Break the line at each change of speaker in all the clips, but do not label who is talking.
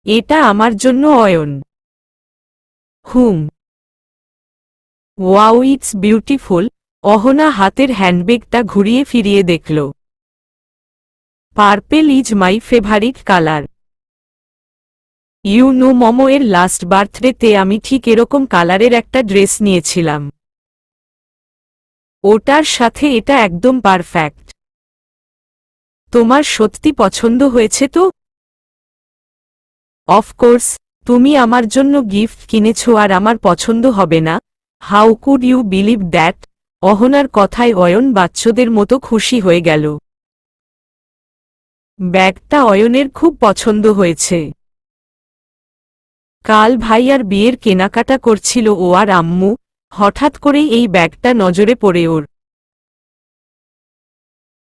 এটা আমার জন্য Ayan. Hmm. Wow, it's beautiful. Ahana হাতের হ্যান্ডব্যাগটা ঘুরিয়ে ফিরিয়ে দেখল। Purple is my favourite colour. You know Momo, এর লাস্ট বার্থডেতে আমি ঠিক এরকম কালারের একটা ড্রেস নিয়েছিলাম। ওটার সাথে এটা একদম পারফেক্ট। তোমার সত্যি পছন্দ হয়েছে তো? অফকোর্স, তুমি আমার জন্য গিফট কিনেছ আর আমার পছন্দ হবে না? How could you believe that? অহনার কথায় অয়ন বাচ্চাদের মতো খুশি হয়ে গেল। ব্যাগটা অয়নের খুব পছন্দ হয়েছে। কাল ভাইয়ার বিয়ের কেনাকাটা করছিল ও আর আম্মু, হঠাৎ করেই এই ব্যাগটা নজরে পড়ে ওর।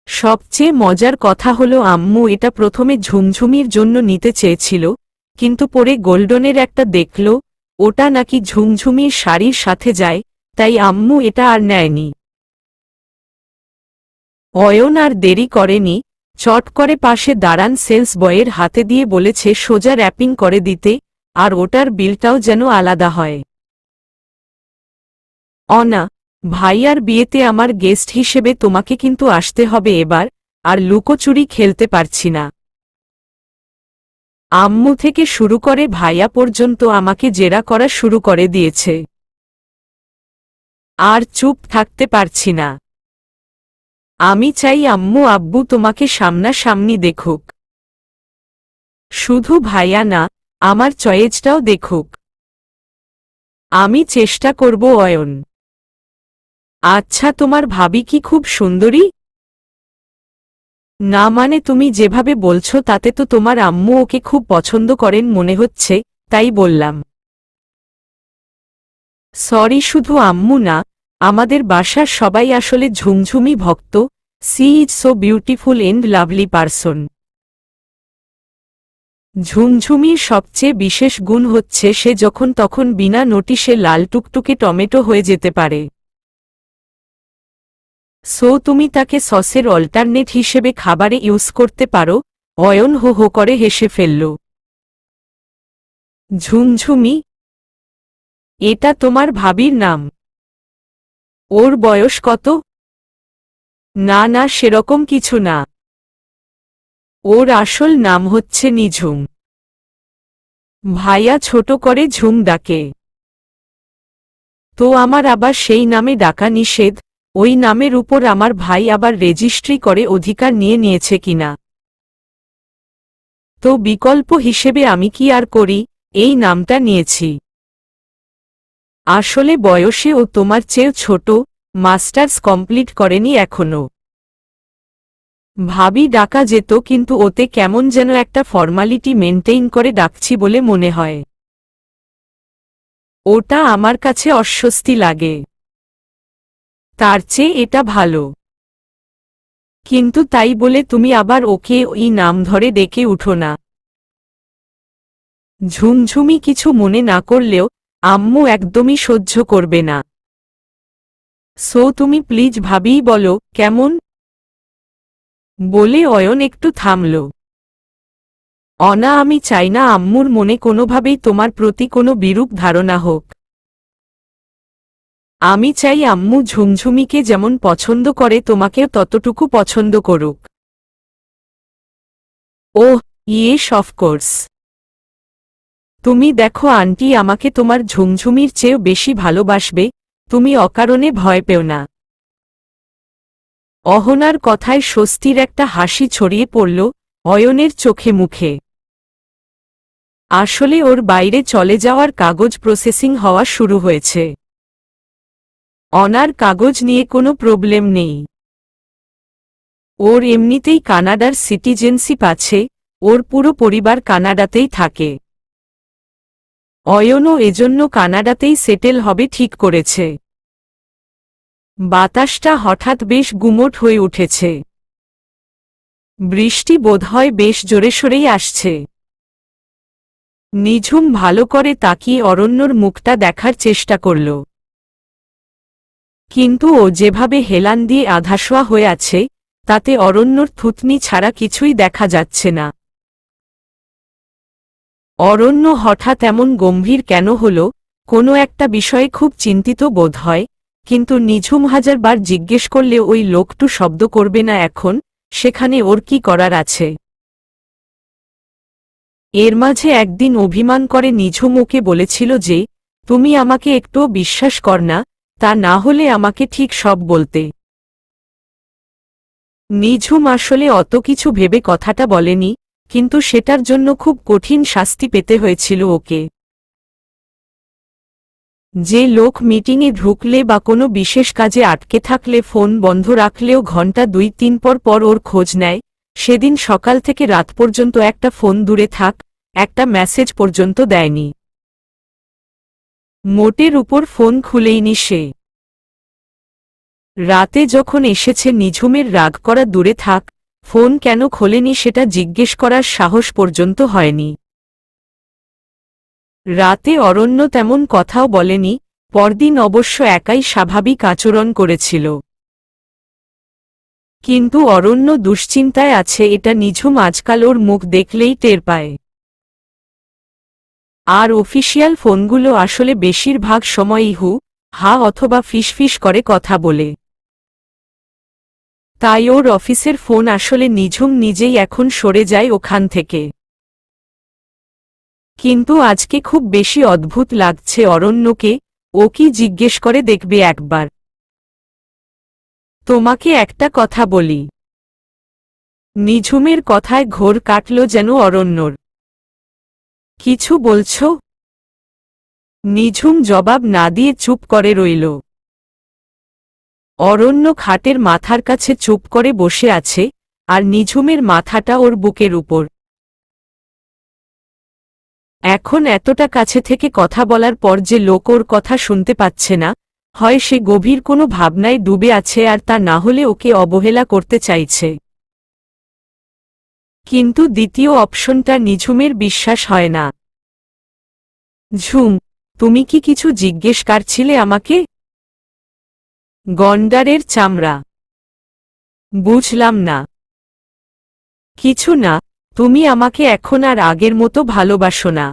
সবচেয়ে মজার কথা হলো আম্মু এটা প্রথমে ঝুমঝুমির জন্য নিতে চেয়েছিল, কিন্তু পরে গোল্ডনের একটা দেখল, ওটা নাকি ঝুমঝুমির শাড়ির সাথে যায়, তাই আম্মু এটা আর নেয়নি। অয়ন আর দেরি করেনি, চট করে পাশে দাঁড়ান সেলস বয়ের হাতে দিয়ে বলেছে সোজা র্যাপিং করে দিতে, আর ওটার বিলটাও যেন আলাদা হয়। অনা, ভাইয়ার বিয়েতে আমার গেস্ট হিসেবে তোমাকে কিন্তু আসতে হবে এবার, আর লুকোচুরি খেলতে পারছি না। আম্মু থেকে শুরু করে ভাইয়া পর্যন্ত আমাকে জেরা করা শুরু করে দিয়েছে। আর চুপ থাকতে পারছি না। আমি চাই আম্মু আব্বু তোমাকে সামনাসামনি দেখুক। শুধু ভাইয়া না, আমার চয়েজটাও দেখুক। আমি চেষ্টা করব অয়ন। আচ্ছা, তোমার ভাবি কি খুব সুন্দরী? না মানে তুমি যেভাবে বলছো তাতে তো তোমার আম্মু ওকে খুব পছন্দ করেন মনে হচ্ছে, তাই বললাম। সরি, শুধু আম্মু না, আমাদের বাসার সবাই আসলে ঝুমঝুমি ভক্ত। She is so beautiful and lovely person. ঝুমঝুমির সবচেয়ে বিশেষ গুণ হচ্ছে সে যখন তখন বিনা নোটিশে লাল টুকটুকে টমেটো হয়ে যেতে পারে। সো তুমি তাকে সসের অল্টারনেট হিসেবে খাবারে ইউজ করতে পারো। অয়ন হো হো করে হেসে ফেলল। ঝুমঝুমি? এটা তোমার ভাবির নাম? ওর বয়স কত? না না, সেরকম কিছু না। ওর আসল নাম হচ্ছে নিঝুম। ভাইয়া ছোট করে ঝুম ডাকে। তো আমার আবার সেই নামে ডাকা নিষেধ? ওই নামের উপর আমার ভাই আবার রেজিস্ট্রি করে অধিকার নিয়ে নিয়েছে কিনা? তো বিকল্প হিসেবে আমি কি আর করি, এই নামটা নিয়েছি। আসলে বয়সে ও তোমার চেয়েও ছোট, মাস্টার্স কমপ্লিট করেনি এখনো। ভাবি ডাকা যেত, কিন্তু ওতে কেমন যেন একটা ফর্মালিটি মেনটেইন করে ডাকছি বলে মনে হয়। ওটা আমার কাছে অস্বস্তি লাগে। তার চেয়ে এটা ভালো। কিন্তু তাই বলে তুমি আবার ওকে ওই নাম ধরে ডেকে উঠো না। ঝুমঝুমি কিছু মনে না করলেও আম্মু একদমই সহ্য করবে না। সো তুমি প্লিজ ভাবিই বলো, কেমন? বলে অয়ন একটু থামল। অনা, আমি চাই না আম্মুর মনে কোনোভাবেই তোমার প্রতি কোনো বিরূপ ধারণা হোক। আমি চাই আম্মু ঝুমঝুমিকে যেমন পছন্দ করে তোমাকেও ততটুকু পছন্দ করুক। ওহ, ইয়েস অফকোর্স। তুমি দেখো আন্টি আমাকে তোমার ঝুমঝুমির চেয়েও বেশি ভালোবাসবে, তুমি অকারণে ভয় পেও না। অহনার কথায় স্বস্তির একটা হাসি ছড়িয়ে পড়ল অয়নের চোখে মুখে। আসলে ওর বাইরে চলে যাওয়ার কাগজ প্রসেসিং হওয়া শুরু হয়েছে। অনার কাগজ নিয়ে কোনো প্রবলেম নেই। ওর এমনিতেই কানাডার সিটিজেনশিপ আছে, ওর পুরো পরিবার কানাডাতেই থাকে। অয়নও এজন্য কানাডাতেই সেটেল হবে ঠিক করেছে। বাতাসটা হঠাৎ বেশ গুমোট হয়ে উঠেছে। বৃষ্টি বোধহয় বেশ জোরে সোরেই আসছে। নিঝুম ভালো করে তাকিয়ে অরণ্যর মুখটা দেখার চেষ্টা করল। কিন্তু ও যেভাবে হেলান দিয়ে আধাশোয়া হয়ে আছে, তাতে অরণ্যর থুতনি ছাড়া কিছুই দেখা যাচ্ছে না। অরণ্য হঠাৎ এমন গম্ভীর কেন হল, কোনো একটা বিষয়ে খুব চিন্তিত বোধ হয়, কিন্তু নিঝুম হাজারবার জিজ্ঞেস করলে ওই লোকটু শব্দ করবে না এখন, সেখানে ওর কি করার আছে। এর মাঝে একদিন অভিমান করে নিঝুম ওকে বলেছিল যে, তুমি আমাকে একটুও বিশ্বাস কর না, তা না হলে আমাকে ঠিক সব বলতে। নিঝুম আসলে অত কিছু ভেবে কথাটা বলেনি, কিন্তু সেটার জন্য খুব কঠিন শাস্তি পেতে হয়েছিল ওকে। যে লোক মিটিংয়ে ঢুকলে বা কোনো বিশেষ কাজে আটকে থাকলে ফোন বন্ধ রাখলেও ঘণ্টা ২-৩ পর ওর খোঁজ নেয়, সেদিন সকাল থেকে রাত পর্যন্ত একটা ফোন দূরে থাক, একটা মেসেজ পর্যন্ত দেয়নি। মোটের উপর ফোন খুলেইনি সে। রাতে যখন এসেছে নিঝুমের রাগ করা দূরে থাক, ফোন কেন খোলেনি সেটা জিজ্ঞেস করার সাহস পর্যন্ত হয়নি। রাতে অরণ্য তেমন কথাও বলেনি, পরদিন অবশ্য একাই স্বাভাবিক আচরণ করেছিল। কিন্তু অরণ্য দুশ্চিন্তায় আছে এটা নিঝুম আজকাল ওর মুখ দেখলেই টের পায়। আর অফিসিয়াল ফোনগুলো আসলে বেশিরভাগ সময়ই হা অথবা ফিসফিস করে কথা বলে। তাই ওর অফিসের ফোন আসলে নিঝুম নিজেই এখন সরে যায় ওখান থেকে। কিন্তু আজকে খুব বেশি অদ্ভুত লাগছে অরণ্যকে, ও কি জিজ্ঞেস করে দেখবে একবার। তোমাকে একটা কথা বলি। নিঝুমের কথায় ঘোর কাটল যেন অরণ্যর। কিছু বলছ? নিঝুম জবাব না দিয়ে চুপ করে রইল। অরণ্য খাটের মাথার কাছে চুপ করে বসে আছে, আর নিঝুমের মাথাটা ওর বুকের উপর। এখন এতটা কাছে থেকে কথা বলার পর যে লোক ওর কথা শুনতে পাচ্ছে না, হয় সে গভীর কোনো ভাবনায় ডুবে আছে আর তা না হলে ওকে অবহেলা করতে চাইছে। কিন্তু দ্বিতীয় অপশনটা নিঝুমের বিশ্বাস হয় না। ঝুম, তুমি কি কিছু জিজ্ঞেস করছিলে আমাকে? গন্ডারের চামড়া। বুঝলাম না। কিছু না, তুমি আমাকে এখন আর আগের মতো ভালোবাসো না।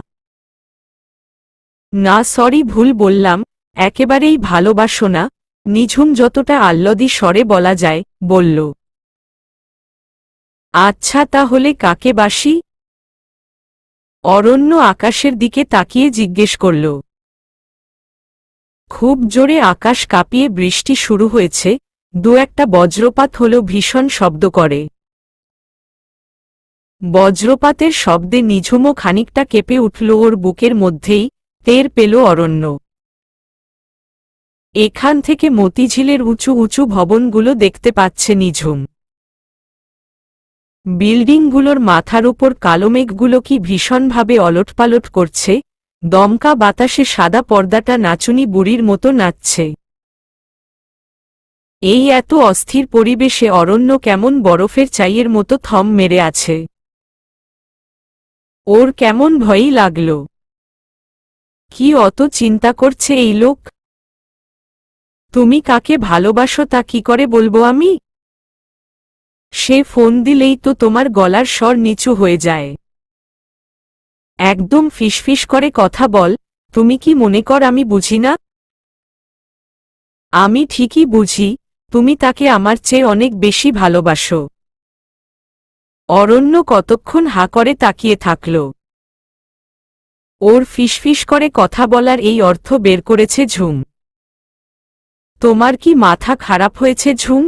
না সরি, ভুল বললাম, একেবারেই ভালোবাসো না, নিঝুম যতটা আহ্লাদি স্বরে বলা যায়, বলল। আচ্ছা তাহলে কাকে বাসি? অরণ্য আকাশের দিকে তাকিয়ে জিজ্ঞেস করল। খুব জোরে আকাশ কাঁপিয়ে বৃষ্টি শুরু হয়েছে, দু একটা বজ্রপাত হল ভীষণ শব্দ করে। বজ্রপাতের শব্দে নিঝুমও খানিকটা কেঁপে উঠল ওর বুকের মধ্যেই, টের পেল অরণ্য। এখান থেকে মতিঝিলের উঁচু উঁচু ভবনগুলো দেখতে পাচ্ছে নিঝুম। বিল্ডিংগুলোর মাথার উপর কালো মেঘগুলো কি ভীষণভাবে অলটপালট করছে, দমকা বাতাসে সাদা পর্দাটা নাচুনি বুড়ির মতো নাচছে। এই এত অস্থির পরিবেশে অরণ্য কেমন বরফের চাইয়ের মতো থম মেরে আছে। ওর কেমন ভয়ই লাগল। কি অত চিন্তা করছে এই লোক? তুমি কাকে ভালোবাসো তা কি করে বলবো আমি? সে ফোন দিলেই তো তোমার গলার স্বর নিচু হয়ে যায়। একদম ফিসফিস করে কথা বল, তুমি কি মনে কর আমি বুঝি না? আমি ঠিকই বুঝি, তুমি তাকে আমার চেয়ে অনেক বেশি ভালোবাসো। অরণ্য কতক্ষণ হা করে তাকিয়ে থাকল। ওর ফিসফিস করে কথা বলার এই অর্থ বের করেছে ঝুম। তোমার কি মাথা খারাপ হয়েছে ঝুম?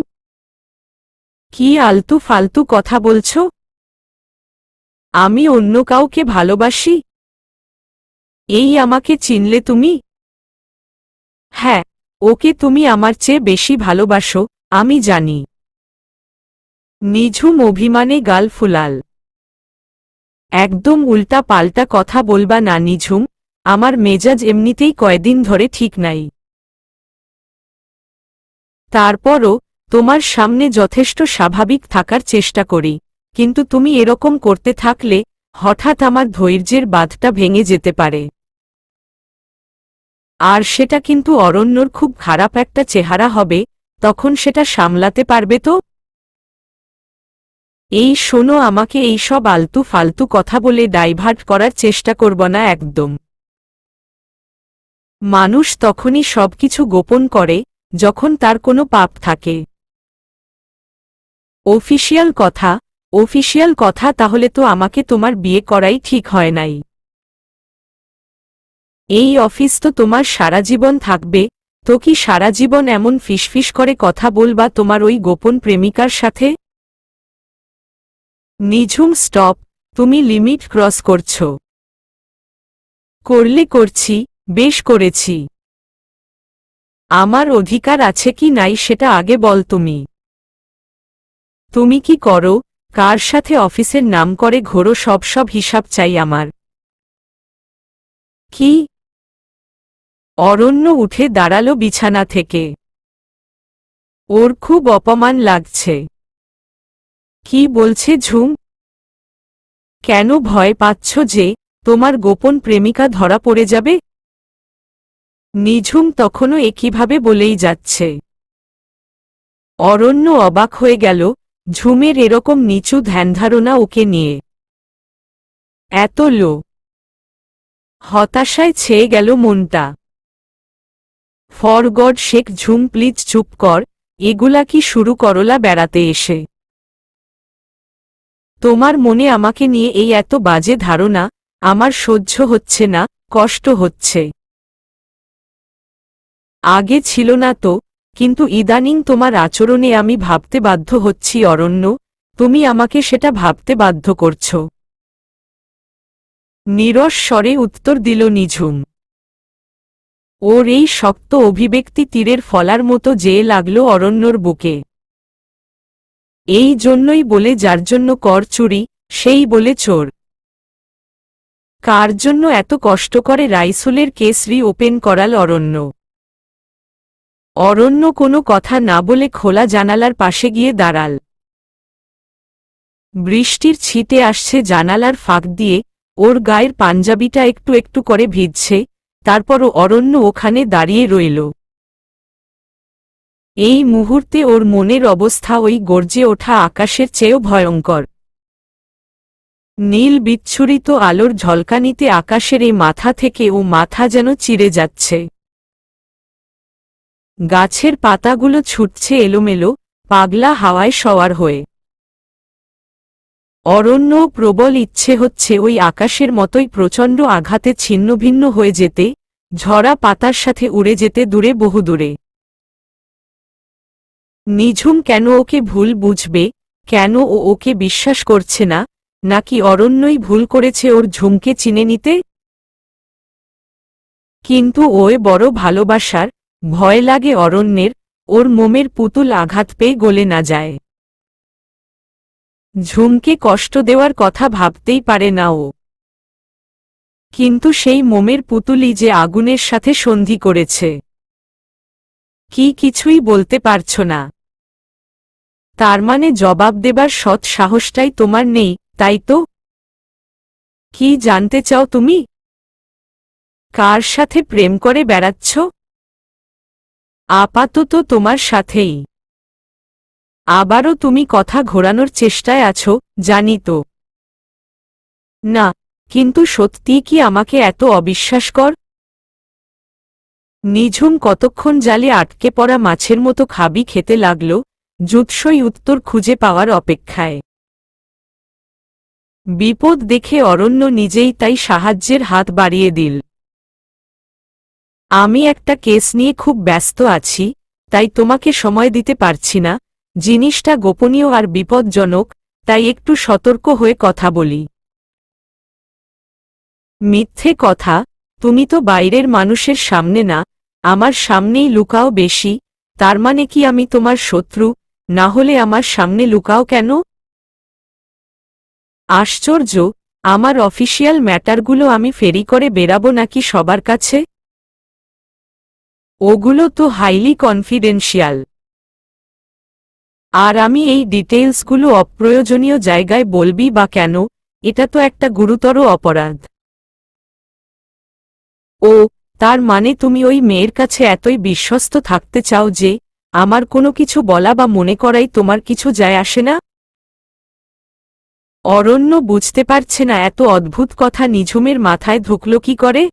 কি আলতু ফালতু কথা বলছো? আমি অন্য কাউকে ভালোবাসি? এই আমাকে চিনলে তুমি? হ্যাঁ, ওকে তুমি আমার চেয়ে বেশি ভালোবাসো, আমি জানি। নিঝুম অভিমানে গাল ফুলাল। একদম উল্টা পাল্টা কথা বলবা না নিঝুম, আমার মেজাজ এমনিতেই কয়দিন ধরে ঠিক নাই। তারপরও তোমার সামনে যথেষ্ট স্বাভাবিক থাকার চেষ্টা করি, কিন্তু তুমি এরকম করতে থাকলে হঠাৎ আমার ধৈর্যের বাঁধটা ভেঙে যেতে পারে। আর সেটা কিন্তু অরণ্যর খুব খারাপ একটা চেহারা হবে, তখন সেটা সামলাতে পারবে তো? এই শোনো, আমাকে এই সব আলতু ফালতু কথা বলে ডাইভার্ট করার চেষ্টা করব না একদম। মানুষ তখনই সবকিছু গোপন করে যখন তার কোনো পাপ থাকে। অফিসিয়াল কথা তাহলে তো আমাকে তোমার বিয়ে করাই ঠিক হয় নাই। এই অফিস তো তোমার সারা জীবন থাকবে, তো কি সারা জীবন এমন ফিসফিস করে কথা বলবা তোমার ওই গোপন প্রেমিকার সাথে? নিঝুম, স্টপ, তুমি লিমিট ক্রস করছো। করছি, বেশ করেছি। আমার অধিকার আছে কি নাই সেটা আগে বল তুমি। তুমি কি করো, কার সাথে অফিসের নাম করে ঘোরো, সব হিসাব চাই আমার। কি? অরণ্য উঠে দাঁড়ালো বিছানা থেকে। ওর খুব অপমান লাগছে। কি বলছে ঝুম? কেন ভয় পাচ্ছ যে তোমার গোপন প্রেমিকা ধরা পড়ে যাবে? নিঝুম তখনও একইভাবে বলেই যাচ্ছে। অরণ্য অবাক হয়ে গেল ঝুমের এরকম নিচু ধ্যানধারণা ওকে নিয়ে। এত লো। হতাশায় ছেয়ে গেল মনটা। For God sake, Jhum please চুপ কর, এগুলা কি শুরু করলা বেড়াতে এসে? তোমার মনে আমাকে নিয়ে এই এত বাজে ধারণা, আমার সহ্য হচ্ছে না, কষ্ট হচ্ছে। আগে ছিল না তো, কিন্তু ইদানিং তোমার আচরণে আমি ভাবতে বাধ্য হচ্ছি অরণ্য, তুমি আমাকে সেটা ভাবতে বাধ্য করছ। নীরস স্বরে উত্তর দিল নিঝুম। ওর এই শক্ত অভিব্যক্তি তীরের ফলার মতো যেয়ে লাগল অরণ্যর বুকে। এই জন্যই বলে যার জন্য কর চুরি, সেই বলে চোর। কার জন্য এত কষ্ট করে রাইসুলের কেস রি-ওপেন করাল অরণ্য? অরণ্য কোনো কথা না বলে খোলা জানালার পাশে গিয়ে দাঁড়াল। বৃষ্টির ছিটে আসছে জানালার ফাঁক দিয়ে, ওর গায়ের পাঞ্জাবিটা একটু একটু করে ভিজছে, তারপরও অরণ্য ওখানে দাঁড়িয়ে রইল। এই মুহূর্তে ওর মনের অবস্থা ওই গর্জে ওঠা আকাশের চেয়েও ভয়ঙ্কর। নীল বিচ্ছুরিত আলোর ঝলকানিতে আকাশের এই মাথা থেকে ও মাথা যেন চিরে যাচ্ছে। গাছের পাতাগুলো ছুটছে এলোমেলো, পাগলা হাওয়ায় সওয়ার হয়ে। অরণ্য প্রবল ইচ্ছে হচ্ছে ওই আকাশের মতোই প্রচণ্ড আঘাতে ছিন্নভিন্ন হয়ে যেতে, ঝরা পাতার সাথে উড়ে যেতে দূরে বহুদূরে। নিঝুম কেন ওকে ভুল বুঝবে, কেন ও ওকে বিশ্বাস করছে না, নাকি অরণ্যই ভুল করেছে ওর ঝুমকে চিনে নিতে? কিন্তু ওয়ে বড় ভালোবাসার, ভয় লাগে অরণ্যের, ওর মোমের পুতুল আঘাত পেয়ে গলে না যায়। ঝুমকে কষ্ট দেওয়ার কথা ভাবতেই পারে না ও। কিন্তু সেই মোমের পুতুলই যে আগুনের সাথে সন্ধি করেছে। কি কিছুই বলতে পারছ না? তার মানে জবাব দেবার সৎ সাহসটাই তোমার নেই, তাই তো? কি জানতে চাও তুমি? কার সাথে প্রেম করে বেড়াচ্ছ? আপাতত তোমার সাথেই। আবারও তুমি কথা ঘোরানোর চেষ্টায় আছো, জানি তো। না, কিন্তু সত্যিই কি আমাকে এত অবিশ্বাস কর? নিঝুম কতক্ষণ জালে আটকে পড়া মাছের মতো খাবি খেতে লাগল, জুৎসই উত্তর খুঁজে পাওয়ার অপেক্ষায়। বিপদ দেখে অরণ্য নিজেই তাই সাহায্যের হাত বাড়িয়ে দিল। আমি একটা কেস নিয়ে খুব ব্যস্ত আছি, তাই তোমাকে সময় দিতে পারছি না, জিনিসটা গোপনীয় আর বিপজ্জনক, তাই একটু সতর্ক হয়ে কথা বলি। মিথ্যে কথা, তুমি তো বাইরের মানুষের সামনে না, আমার সামনেই লুকাও বেশি, তার মানে কি আমি তোমার শত্রু? না হলে আমার সামনে লুকাও কেন? আশ্চর্য, আমার অফিসিয়াল ম্যাটারগুলো আমি ফেরি করে বেরাবো নাকি সবার কাছে? ওগুলো তো হাইলি কনফিডেন্সিয়াল। আর আমি এই ডিটেইলসগুলো অপ্রয়োজনীয় জায়গায় বলবি বা কেন? এটা তো একটা গুরুতর অপরাধ। ও, তার মানে তুমি ওই মেয়ের কাছে এতই বিশ্বস্ত থাকতে চাও যে আমার কোনো কিছু বলা বা মনে করাই তোমার কিছু যায় আসে না? অরণ্য বুঝতে পারছে না এত অদ্ভুত কথা নিঝুমের মাথায় ঢুকল কি করে।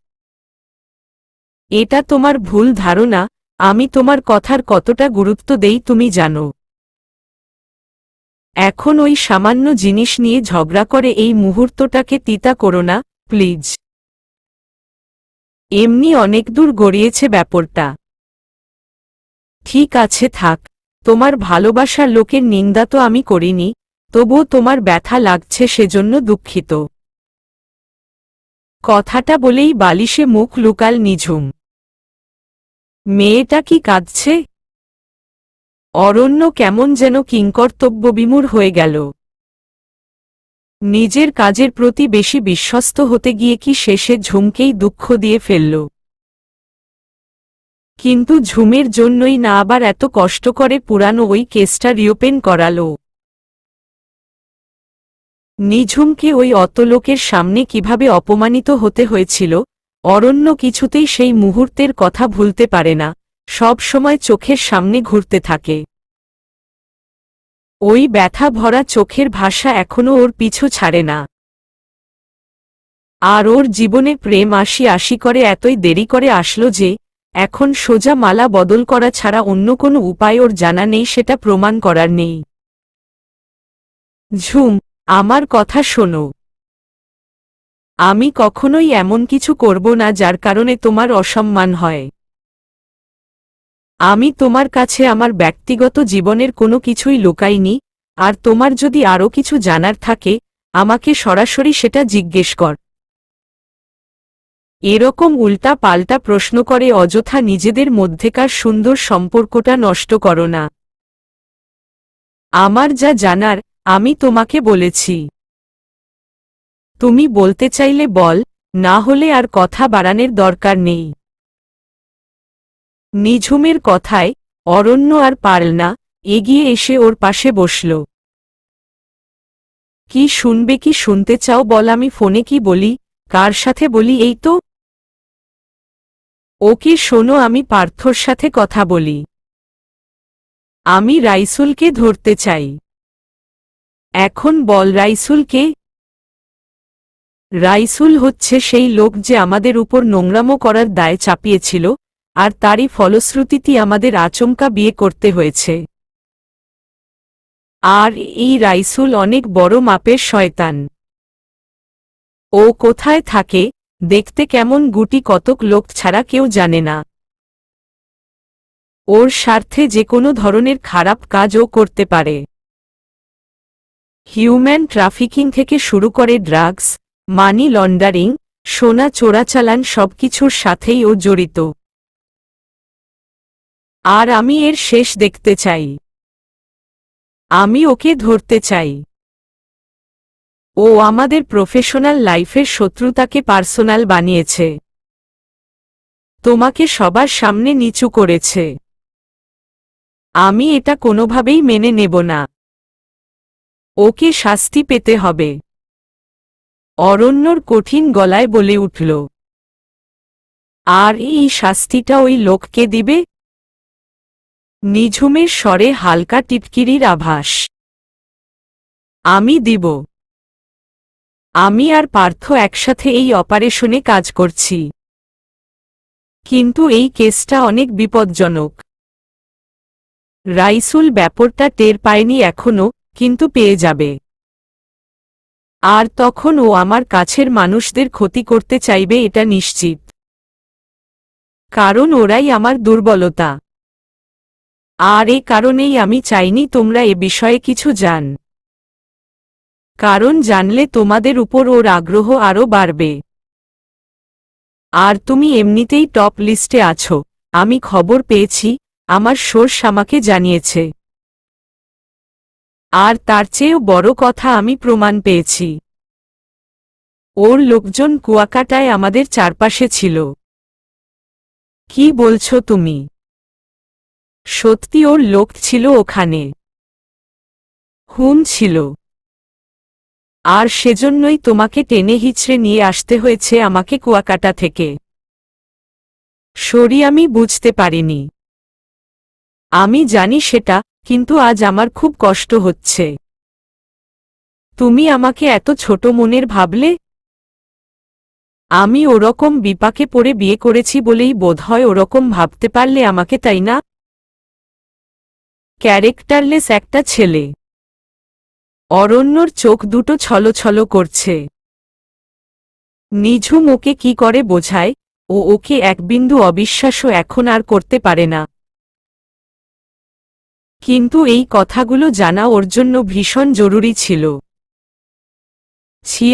এটা তোমার ভুল ধারণা, আমি তোমার কথার কতটা গুরুত্ব দেই তুমি জানো। এখন ওই সামান্য জিনিস নিয়ে ঝগড়া করে এই মুহূর্তটাকে তিতা করো না, প্লিজ। এমনি অনেক দূর গড়িয়েছে ব্যাপারটা। ঠিক আছে থাক, তোমার ভালোবাসার লোকের নিন্দা তো আমি করিনি, তবুও তোমার ব্যথা লাগছে সেজন্য দুঃখিত। কথাটা বলেই বালিশে মুখ লুকাল নিঝুম। মেয়েটা কি কাঁদছে? অরণ্য কেমন যেন কিংকর্তব্যবিমূঢ় হয়ে গেল। নিজের কাজের প্রতি বেশি বিশ্বস্ত হতে গিয়ে কি শেষে ঝুমকেই দুঃখ দিয়ে ফেলল। কিন্তু ঝুমের জন্যই না আবার এত কষ্ট করে পুরানো ওই কেসটা রিওপেন করালো। নিঝুমকে ওই অত লোকের সামনে কিভাবে অপমানিত হতে হয়েছিল, অরণ্য কিছুতেই সেই মুহূর্তের কথা ভুলতে পারে না, সব সময় চোখের সামনে ঘুরতে থাকে। ওই ব্যথা ভরা চোখের ভাষা এখনো ওর পিছু ছাড়ে না। আর ওর জীবনে প্রেম আসি আসি করে এতই দেরি করে আসলো যে এখন সোজা মালা বদল করা ছাড়া অন্য কোনো উপায় ওর জানা নেই, সেটা প্রমাণ করার নেই। ঝুম, আমার কথা শোনো। আমি কখনোই এমন কিছু করব না যার কারণে তোমার অসম্মান হয়। আমি তোমার কাছে আমার ব্যক্তিগত জীবনের কোনো কিছুই লুকাইনি, আর তোমার যদি আরও কিছু জানার থাকে আমাকে সরাসরি সেটা জিজ্ঞেস কর। এরকম উল্টা পাল্টা প্রশ্ন করে অযথা নিজেদের মধ্যেকার সুন্দর সম্পর্কটা নষ্ট করো না। আমার যা জানার আমি তোমাকে বলেছি। তুমি বলতে চাইলে বল, না হলে আর কথা বাড়ানোর দরকার নেই। নিঝুমের কথায় অরণ্য আর পারল না, এগিয়ে এসে ওর পাশে বসল। কি শুনবে, কি শুনতে চাও বল, আমি ফোনে কি বলি, কার সাথে বলি এই তো। ওকে শোনো, আমি পার্থর সাথে কথা বলি। আমি রাইসুলকে ধরতে চাই। এখন বল রাইসুল কে? রাইসুল হচ্ছে সেই লোক যে আমাদের উপর নোংরামো করার দায় চাপিয়েছিল, আর তারই ফলশ্রুতিতে আমাদের আচমকা বিয়ে করতে হয়েছে। আর এই রাইসুল অনেক বড় মাপের শয়তান। ও কোথায় থাকে, দেখতে কেমন, গুটি কতক লোক ছাড়া কেউ জানে না। ওর স্বার্থে যে কোনো ধরনের খারাপ কাজ ও করতে পারে। হিউম্যান ট্রাফিকিং থেকে শুরু করে ড্রাগস, মানি লন্ডারিং, সোনা চোরাচালান সবকিছুর সাথেই ও জড়িত। আর আমি এর শেষ দেখতে চাই। আমি ওকে ধরতে চাই। ও আমাদের প্রফেশনাল লাইফের শত্রুতাকে পার্সোনাল বানিয়েছে। তোমাকে সবার সামনে নিচু করেছে। আমি এটা কোনোভাবেই মেনে নেব না। ওকে শাস্তি পেতে হবে। অরণ্যর কঠিন গলায় বলে উঠল। আর এই শাস্তিটা ওই লোককে দিবে? নিঝুমের স্বরে হালকা টিটকিরির আভাস। আমি দিব। আমি আর পার্থ একসাথে এই অপারেশনে কাজ করছি। কিন্তু এই কেসটা অনেক বিপজ্জনক। রাইসুল ব্যাপারটা টের পায়নি এখনো, কিন্তু পেয়ে যাবে। আর তখন ও আমার কাছের মানুষদের ক্ষতি করতে চাইবে, এটা নিশ্চিত। কারণ ওরাই আমার দুর্বলতা। আর এ কারণেই আমি চাইনি তোমরা এ বিষয়ে কিছু জান। কারণ জানলে তোমাদের উপর ওর আগ্রহ আরও বাড়বে। আর তুমি এমনিতেই টপ লিস্টে আছো, আমি খবর পেয়েছি, আমার সোর্স আমাকে জানিয়েছে। আর তার চেয়েও বড় কথা, আমি প্রমাণ পেয়েছি। ওর লোকজন কুয়াকাটায় আমাদের চারপাশে ছিল। কি বলছো তুমি? সত্যি ওর লোক ছিল ওখানে? হুম ছিল। আর সেজন্যই তোমাকে টেনে হিচড়ে নিয়ে আসতে হয়েছে আমাকে কুয়াকাটা থেকে। সরি, আমি বুঝতে পারিনি। আমি জানি সেটা, কিন্তু আজ আমার খুব কষ্ট হচ্ছে। তুমি আমাকে এত ছোট মনের ভাবলে? আমি ওরকম বিপাকে পড়ে বিয়ে করেছি বলেই বোধহয় ওরকম ভাবতে পারলে আমাকে, তাই না? ক্যারেক্টারলেস একটা ছেলে। অরণ্যর চোখ দুটো ছলছল করছে। নিঝুম ওকে কি করে বোঝায়, ও ওকে এক বিন্দু অবিশ্বাসও এখন আর করতে পারে না। কিন্তু এই কথাগুলো জানা ওর জন্য ভীষণ জরুরি ছিল।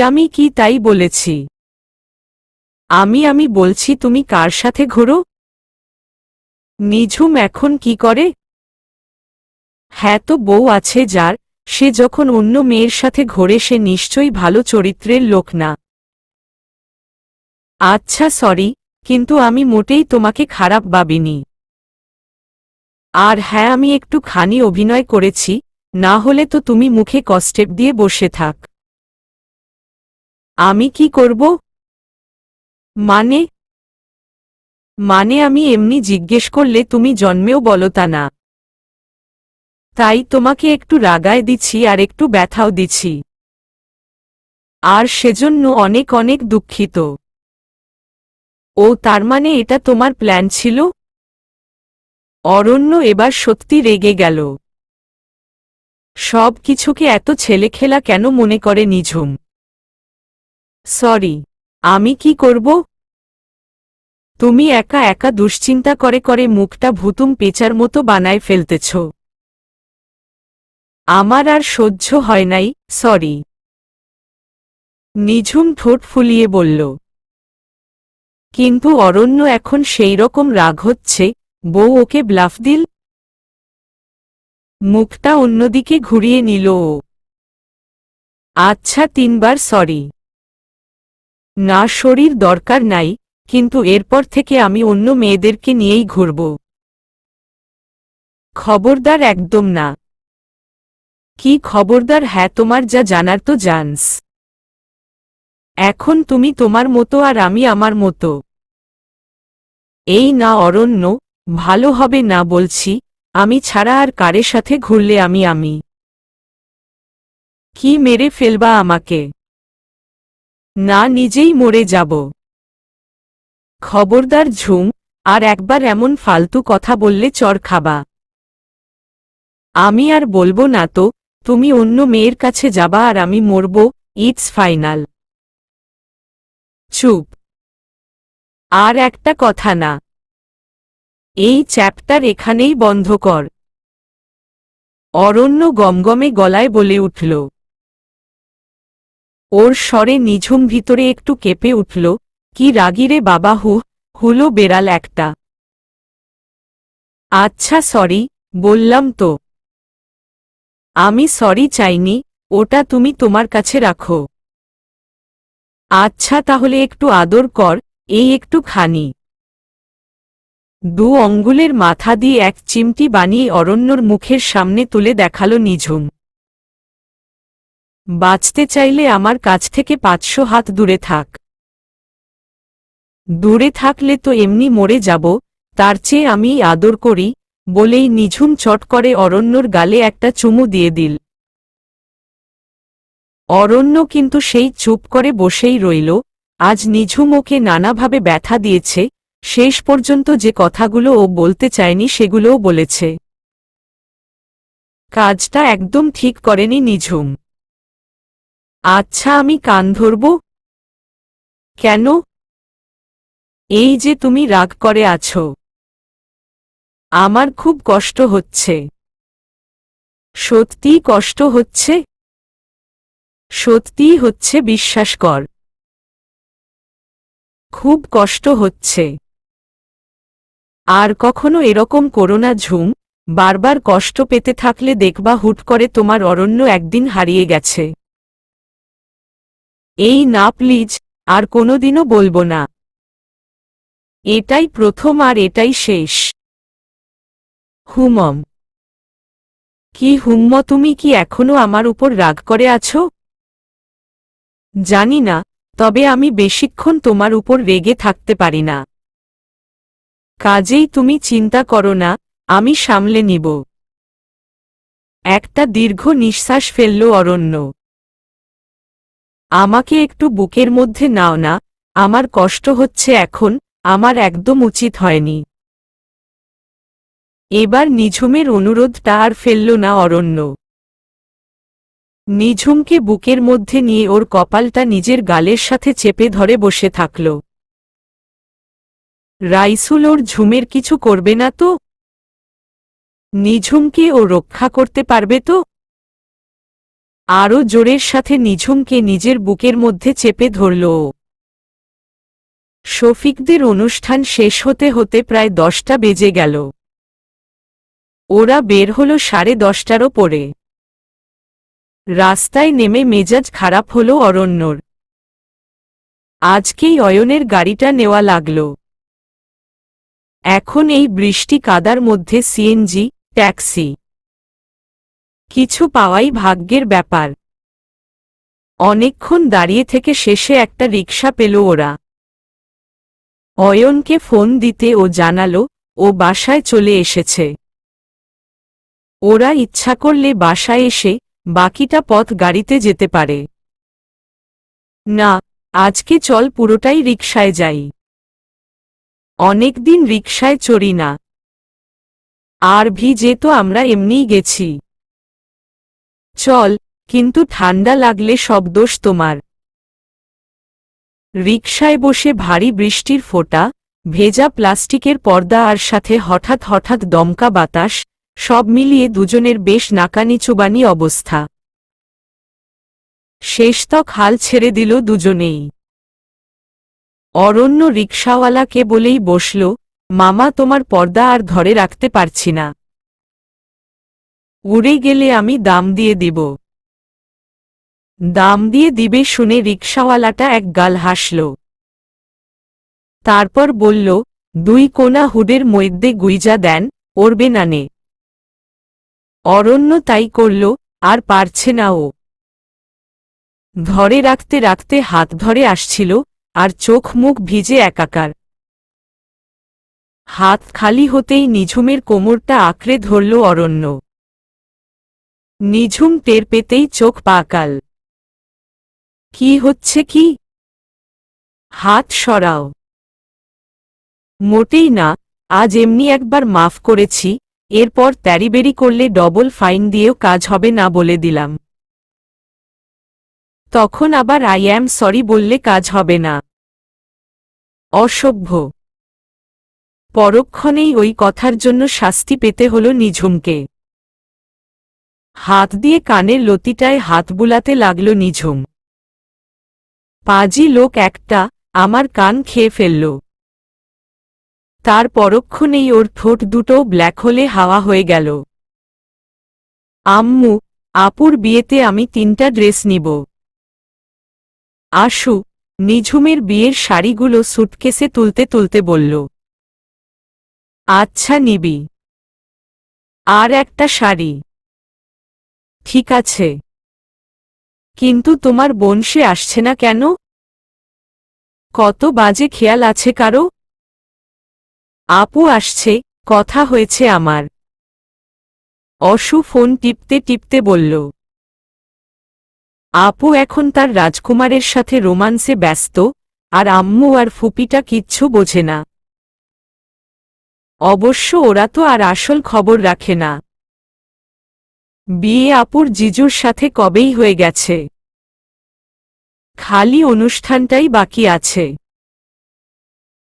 আমি কি তাই বলেছি? আমি বলছি তুমি কার সাথে ঘোরো? নিঝুম এখন কি করে? হ্যাঁ, তো বউ আছে যার, সে যখন অন্য মেয়ের সাথে ঘোরে সে নিশ্চয়ই ভালো চরিত্রের লোক না। আচ্ছা সরি, কিন্তু আমি মোটেই তোমাকে খারাপ ভাবিনি। আর হ্যাঁ, আমি একটু খানি অভিনয় করেছি, না হলে তো তুমি মুখে কস্টেপ দিয়ে বসে থাক। আমি কি করব? মানে মানে আমি এমনি জিজ্ঞেস করলে তুমি জন্মেও বলো তা না। তাই তোমাকে একটু রাগায় দিচ্ছি আর একটু ব্যথাও দিচ্ছি। আর সেজন্য অনেক অনেক দুঃখিত। ও তার মানে এটা তোমার প্ল্যান ছিল? অরণ্য এবার সত্যি রেগে গেল। সব কিছুকে এত ছেলেখেলা কেন মনে করে নিঝুম? সরি, আমি কি করব? তুমি একা একা দুশ্চিন্তা করে করে মুখটা ভুতুম পেঁচার মতো বানায় ফেলতেছ। আমার আর সহ্য হয় নাই, সরি। নিঝুম ঠোঁট ফুলিয়ে বলল। কিন্তু অরণ্য এখন সেই রকম রাগ হচ্ছে, বউ ওকে ব্লাফ দিল। মুখটা অন্যদিকে ঘুরিয়ে নিল ও। আচ্ছা, 3বার সরি। না, শরীর দরকার নাই, কিন্তু এরপর থেকে আমি অন্য মেয়েদেরকে নিয়েই ঘুরব। খবরদার, একদম না। কি খবরদার? হ্যাঁ, তোমার যা জানার তো জানস। এখন তুমি তোমার মতো আর আমি আমার মতো। এই না অরণ্য, ভালো হবে না বলছি। আমি ছাড়া আর কারে সাথে ঘুরলে আমি কি মেরে ফেলবা আমাকে? না, নিজেই মরে যাব। খবরদার ঝুম, আর একবার এমন ফালতু কথা বললে চর খাবা। আমি আর বলবো না তো, তুমি অন্য মেয়ের কাছে যাবা আর আমি মরব, ইটস ফাইনাল। চুপ। আর একটা কথা না। এই চ্যাপ্টার এখানেই বন্ধ কর। অরণ্য গমগমে গলায় বলে উঠল। ওর স্বরে নিঝুম ভিতরে একটু কেঁপে উঠল। কি রাগিরে বাবা, হুলো বেড়াল একটা। আচ্ছা সরি, বললাম তো। আমি সরি চাইনি, ওটা তুমি তোমার কাছে রাখো। আচ্ছা তাহলে একটু আদর কর, এই একটু খানি। 2 আঙ্গুলের মাথা দিয়ে এক চিমটি বানিয়ে অরণ্যর মুখের সামনে তুলে দেখালো নিঝুম। বাঁচতে চাইলে আমার কাছ থেকে 500 হাত দূরে থাক। দূরে থাকলে তো এমনি মরে যাব, তার চেয়ে আমি আদর করি, বলেই নিঝুম চট করে অরণ্যর গালে একটা চুমু দিয়ে দিল। অরণ্য কিন্তু সেই চুপ করে বসেই রইল। আজ নিঝুম ওকে নানাভাবে ব্যথা দিয়েছে, শেষ পর্যন্ত যে কথাগুলো ও বলতে চায়নি সেগুলোও বলেছে। কাজটা একদম ঠিক করেনি নিঝুম। আচ্ছা, আমি কান ধরব? কেন? এই যে তুমি রাগ করে আছো। আমার খুব কষ্ট হচ্ছে। সত্যিই কষ্ট হচ্ছে? সত্যিই হচ্ছে, বিশ্বাস কর। খুব কষ্ট হচ্ছে। আর কখনো এরকম করো না ঝুম, বারবার কষ্ট পেতে থাকলে দেখবা হুট করে তোমার অরণ্য একদিন হারিয়ে গেছে। এই না প্লিজ, আর কোনোদিনও বলবো না। এটাই প্রথম আর এটাই শেষ। হুমম। কি হুম্ম? তুমি কি এখনো আমার উপর রাগ করে আছো? জানি না, তবে আমি বেশিক্ষণ তোমার উপর রেগে থাকতে পারি না। কাজেই তুমি চিন্তা করো না, আমি সামলে নিব। একটা দীর্ঘ নিঃশ্বাস ফেলল অরণ্য। আমাকে একটু বুকের মধ্যে নাও না, আমার কষ্ট হচ্ছে এখন, আমার একদম উচিত হয়নি। এবার নিঝুমের অনুরোধটা আর ফেলল না অরণ্য। নিঝুমকে বুকের মধ্যে নিয়ে ওর কপালটা নিজের গালের সাথে চেপে ধরে বসে থাকল। রাইসুল ওর ঝুমের কিছু করবে না তো? নিঝুমকে ও রক্ষা করতে পারবে তো? আরও জোরের সাথে নিঝুমকে নিজের বুকের মধ্যে চেপে ধরল ও। শফিকদের অনুষ্ঠান শেষ হতে হতে প্রায় 10টা বেজে গেল। ওরা বের হল 10:30 পরে। রাস্তায় নেমে মেজাজ খারাপ হল অরণ্যর। আজকেই অয়নের গাড়িটা নেওয়া লাগল। এখন এই বৃষ্টি কাদার মধ্যে সিএনজি, ট্যাক্সি কিছু পাওয়াই ভাগ্যের ব্যাপার। অনেকক্ষণ দাঁড়িয়ে থেকে শেষে একটা রিকশা পেল ওরা। অয়নকে ফোন দিতে ও জানালো ও বাসায় চলে এসেছে। ওরা ইচ্ছা করলে বাসায় এসে বাকিটা পথ গাড়িতে যেতে পারে। না, আজকে চল পুরোটাই রিকশায় যাই। অনেকদিন রিকশায় চড়ি না। আর ভিজে তো আমরা এমনিই গেছি। চল, কিন্তু ঠান্ডা লাগলে সব দোষ তোমার। রিকশায় বসে ভারী বৃষ্টির ফোঁটা, ভেজা প্লাস্টিকের পর্দা আর সাথে হঠাৎ হঠাৎ দমকা বাতাস, সব মিলিয়ে দুজনের বেশ নাকানিচুবানি অবস্থা। শেষতক হাল ছেড়ে দিল দুজনেই। অরণ্য রিকশাওয়ালাকে বলেই বসল, মামা তোমার পর্দা আর ধরে রাখতে পারছি না। উড়ে গেলে আমি দাম দিয়ে দিব। দাম দিয়ে দিবে শুনে রিকশাওয়ালাটা এক গাল হাসল। তারপর বলল, 2 কোনা হুডের মধ্যে গুইজা দেন, ওরবে নানে। অরণ্য তাই করল, আর পারছে না ও। ধরে রাখতে রাখতে হাত ধরে আসছিল, আর চোখ মুখ ভিজে একাকার। হাত খালি হতেই নিঝুমের কোমরটা আঁকড়ে ধরল অরণ্য। নিঝুম টের পেতেই চোখ পাকাল। কি হচ্ছে কি? হাত সরাও। মোটেই না, আজ এমনি একবার মাফ করেছি, এরপর ত্যারিবেরি করলে ডবল ফাইন দিয়েও কাজ হবে না বলে দিলাম। তখন আবার আই অ্যাম সরি বললে কাজ হবে না। অসভ্য। পরক্ষণেই ওই কথার জন্য শাস্তি পেতে হল নিঝুমকে। হাত দিয়ে কানের লতিটায় হাত বুলাতে লাগল নিঝুম। পাজি লোক একটা, আমার কান খেয়ে ফেলল। তার পরক্ষণেই ওর ঠোঁট দুটো ব্ল্যাক হোলে হাওয়া হয়ে গেল। আম্মু, আপুর বিয়েতে আমি 3টা ড্রেস নিব। আশু, নিঝুমের বিয়ের শাড়িগুলো সুটকেসে তুলতে তুলতে বলল। আচ্ছা নিবি। আর একটা শাড়ি। ঠিক আছে। কিন্তু তোমার বোন সে আসছে না কেন? কত বাজে খেয়াল আছে কারো? আপু আসছে, কথা হয়েছে আমার। অশু ফোন টিপতে টিপতে বলল। আপু এখন তার রাজকুমারের সাথে রোমান্সে ব্যস্ত, আর আম্মু আর ফুপিটা কিচ্ছু বোঝে না। অবশ্য ওরা তো আর আসল খবর রাখে না। বিয়ে আপুর জিজুর সাথে কবেই হয়ে গেছে। খালি অনুষ্ঠানটাই বাকি আছে।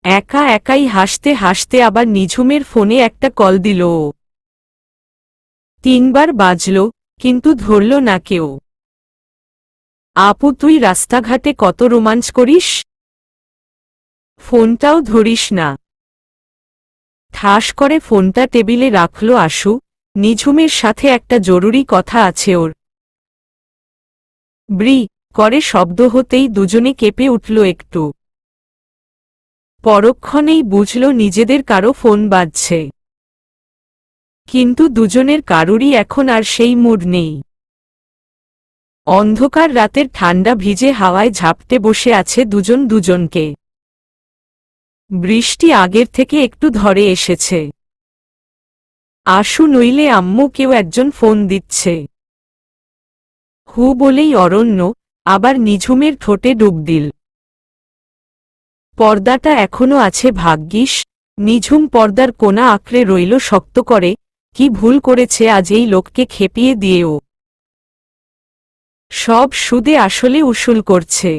একা একাই হাসতে হাসতে আবার নিঝুমের ফোনে একটা কল দিল ও। 3বার বাজল, কিন্তু ধরল না কেউ। আপু তুই রাস্তাঘাটে কত রোমাঞ্চ করিস? ফোনটাও ধরিস না। ঠাস করে ফোনটা টেবিলে রাখল আশু, নিঝুমের সাথে একটা জরুরি কথা আছে ওর। ব্রি করে শব্দ হতেই দুজনে কেঁপে উঠল একটু। পরক্ষণেই বুঝল নিজেদের কারো ফোন বাজছে। কিন্তু দুজনের কারুরই এখন আর সেই মুড নেই। অন্ধকার রাতের ঠান্ডা ভিজে হাওয়ায় ঝাপটে বসে আছে দুজন দুজনকে। বৃষ্টি আগের থেকে একটু ধরে এসেছে। আশু নইলে আম্মু কেউ একজন ফোন দিচ্ছে। হু বলেই অরণ্য, আবার নিঝুমের ঠোঁটে ডুব দিল। পর্দাটা এখনো আছে ভাগ্যিস। নিঝুম পর্দার কোণা আঁকড়ে রইল শক্ত করে। কি ভুল করেছে আজ এই লোককে খেপিয়ে দিয়েও। সব সুদে আসলে উসুল করছে।